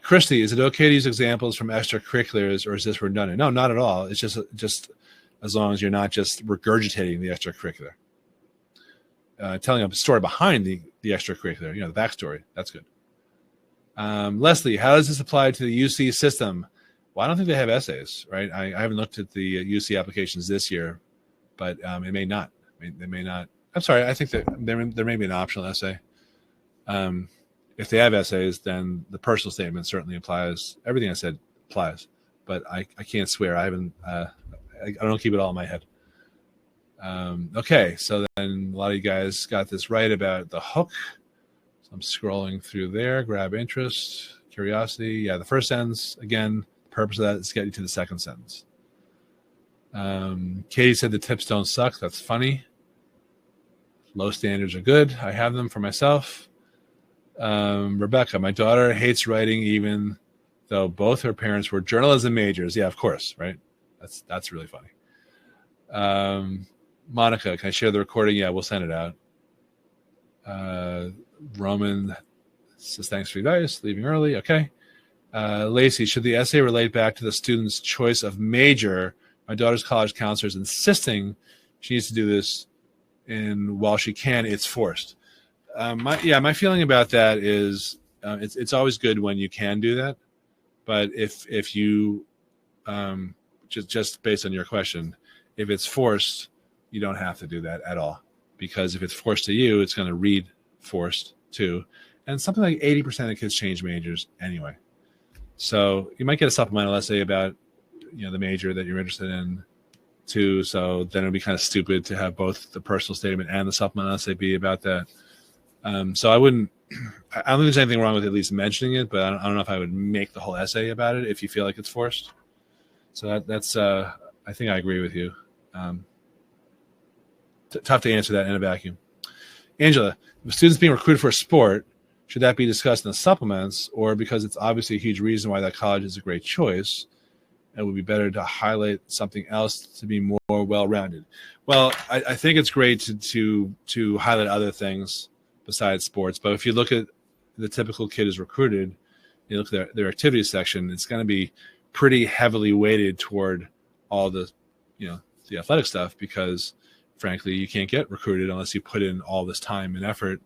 Christy, is it okay to use examples from extracurriculars, or is this redundant? No, not at all. It's just as long as you're not just regurgitating the extracurricular. Telling a story behind the extracurricular, the backstory. That's good. Leslie, how does this apply to the UC system? Well, I don't think they have essays, right? I haven't looked at the UC applications this year, but it may not. They may not. I'm sorry. I think that there may be an optional essay. If they have essays, then the personal statement certainly applies. Everything I said applies, but I can't swear. I haven't. I don't keep it all in my head. Okay, so then a lot of you guys got this right about the hook. So I'm scrolling through there. Grab interest, curiosity. Yeah, the first sentence, again, the purpose of that is to get you to the second sentence. Katie said the tips don't suck. That's funny. Low standards are good. I have them for myself. Rebecca, my daughter hates writing even though both her parents were journalism majors. Yeah, of course, right? That's really funny. Monica, can I share the recording? Yeah, we'll send it out. Roman says thanks for your advice. Leaving early. Okay. Lacey, should the essay relate back to the student's choice of major? My daughter's college counselor is insisting she needs to do this, and while she can, it's forced. My feeling about that is it's always good when you can do that, but if you just based on your question, if it's forced, you don't have to do that at all, because if it's forced to you, it's going to read forced too, and something like 80% of kids change majors anyway. So you might get a supplemental essay about the major that you're interested in too. So then it'd be kind of stupid to have both the personal statement and the supplemental essay be about that. So I don't think there's anything wrong with at least mentioning it, but I don't know if I would make the whole essay about it if you feel like it's forced. So that's I think I agree with you. Tough to answer that in a vacuum. Angela, if a student's being recruited for a sport, should that be discussed in the supplements, or because it's obviously a huge reason why that college is a great choice, it would be better to highlight something else to be more well-rounded? Well, I think it's great to highlight other things besides sports, but if you look at the typical kid who's recruited, you look at their activities section, it's going to be pretty heavily weighted toward all the athletic stuff, because frankly, you can't get recruited unless you put in all this time and effort,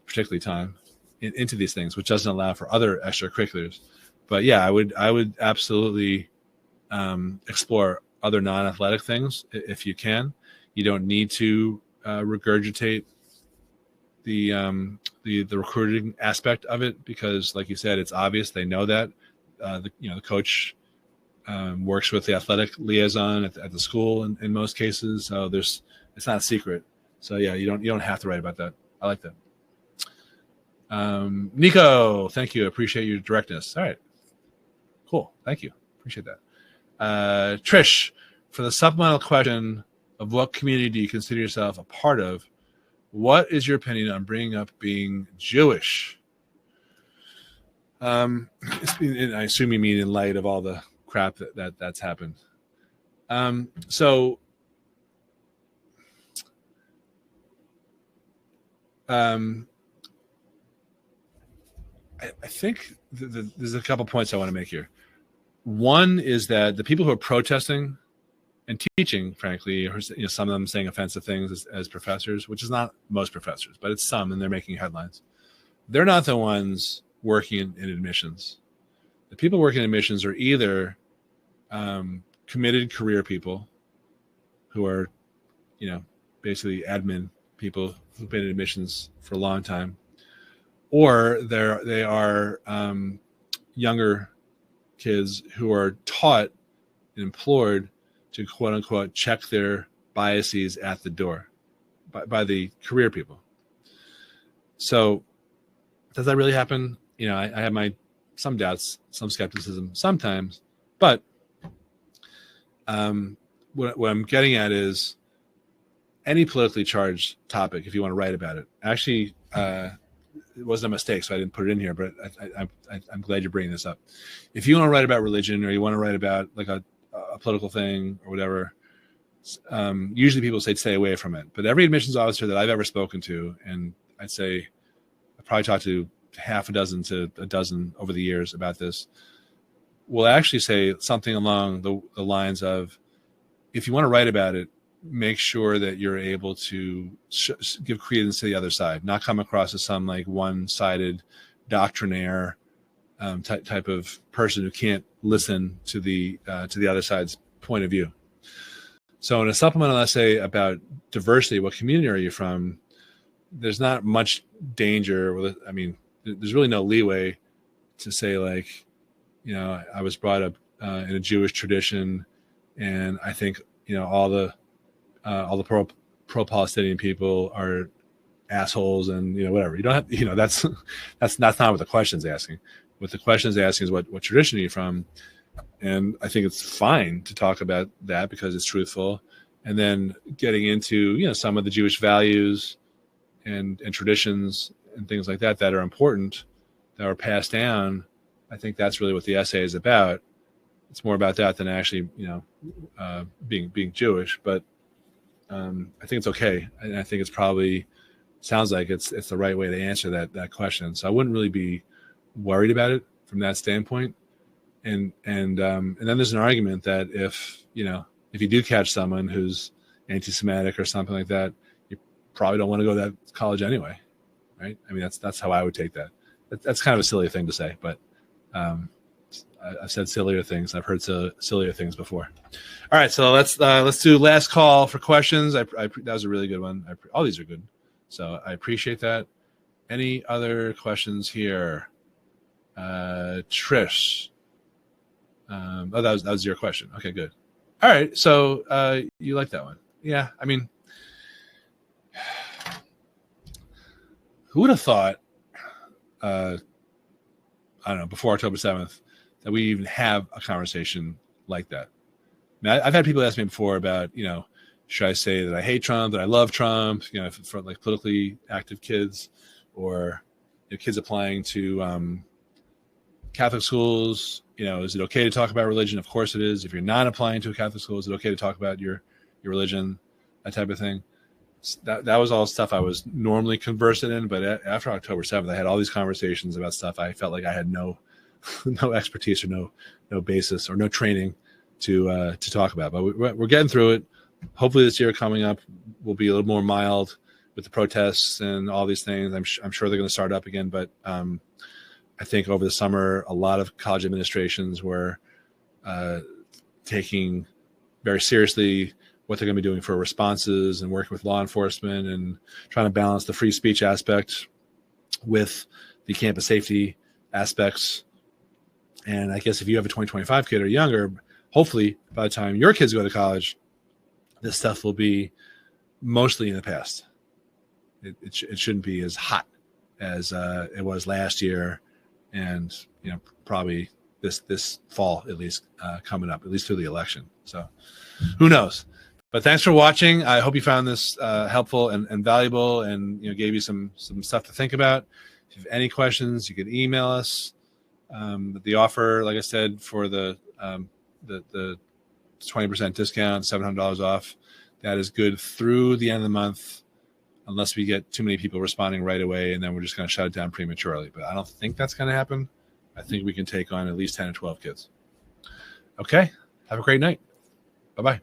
particularly time, into these things, which doesn't allow for other extracurriculars. But yeah, I would absolutely explore other non-athletic things if you can. You don't need to regurgitate the recruiting aspect of it, because, like you said, it's obvious. They know that the coach works with the athletic liaison at the school in most cases, so it's not a secret. So yeah, you don't have to write about that. I like that. Nico, thank you. Appreciate your directness. All right, cool. Thank you. Appreciate that. Trish, for the supplemental question of what community do you consider yourself a part of, what is your opinion on bringing up being Jewish? I assume you mean in light of all the crap that's happened. I think there's a couple points I want to make here. One is that the people who are protesting and teaching, frankly, some of them saying offensive things as professors, which is not most professors, but it's some, and they're making headlines. They're not the ones working in admissions. The people working in admissions are either committed career people who are, basically admin people who've been in admissions for a long time, or they are younger kids who are taught and implored to quote unquote check their biases at the door by the career people. So does that really happen? I have some doubts, some skepticism sometimes, but what I'm getting at is any politically charged topic, if you want to write about it. Actually, it wasn't a mistake, so I didn't put it in here, but I'm glad you're bringing this up. If you want to write about religion, or you want to write about like a political thing or whatever, usually people say stay away from it. But every admissions officer that I've ever spoken to, and I'd say I've probably talked to half a dozen to a dozen over the years about this, will actually say something along the lines of, if you want to write about it, make sure that you're able to give credence to the other side, not come across as some like one-sided doctrinaire type of person who can't listen to the other side's point of view. So in a supplemental essay about diversity, what community are you from? There's not much danger. I mean, there's really no leeway to say like, I was brought up in a Jewish tradition, and I think all the pro-Palestinian people are assholes, and whatever. You don't have that's not what the question's asking. What the question's asking is what tradition are you from, and I think it's fine to talk about that because it's truthful, and then getting into some of the Jewish values and traditions and things like that are important, that are passed down. I think that's really what the essay is about. It's more about that than actually being Jewish, but I think it's okay, and I think it's probably sounds like it's the right way to answer that question. So I wouldn't really be worried about it from that standpoint. And then there's an argument that if you do catch someone who's anti-Semitic or something like that, you probably don't want to go to that college anyway, right? I mean, that's how I would take that. That's kind of a silly thing to say, but I've said sillier things. I've heard sillier things before. All right, so let's do last call for questions. That was a really good one. All these are good, so I appreciate that. Any other questions here? Trish. That was your question. Okay, good. All right, so you like that one? Yeah. I mean, who would have thought? I don't know, before October 7th, that we even have a conversation like that. I mean, I've had people ask me before about, should I say that I hate Trump, that I love Trump, for like politically active kids, or kids applying to Catholic schools. Is it okay to talk about religion? Of course it is. If you're not applying to a Catholic school, is it okay to talk about your religion, that type of thing? That was all stuff I was normally conversant in, but after October 7th, I had all these conversations about stuff I felt like I had no expertise or no basis or no training to talk about. But we're getting through it. Hopefully this year coming up will be a little more mild with the protests and all these things. I'm sure they're going to start up again, but I think over the summer, a lot of college administrations were taking very seriously what they're going to be doing for responses and working with law enforcement and trying to balance the free speech aspect with the campus safety aspects. And I guess if you have a 2025 kid or younger, hopefully by the time your kids go to college, this stuff will be mostly in the past. It shouldn't be as hot as it was last year, and probably this fall at least coming up, at least through the election. So who knows? But thanks for watching. I hope you found this helpful and valuable, and gave you some stuff to think about. If you have any questions, you can email us. The offer, like I said, for the 20% discount, $700 off, that is good through the end of the month, unless we get too many people responding right away, and then we're just going to shut it down prematurely. But I don't think that's going to happen. I think we can take on at least 10 or 12 kids. Okay. Have a great night. Bye-bye.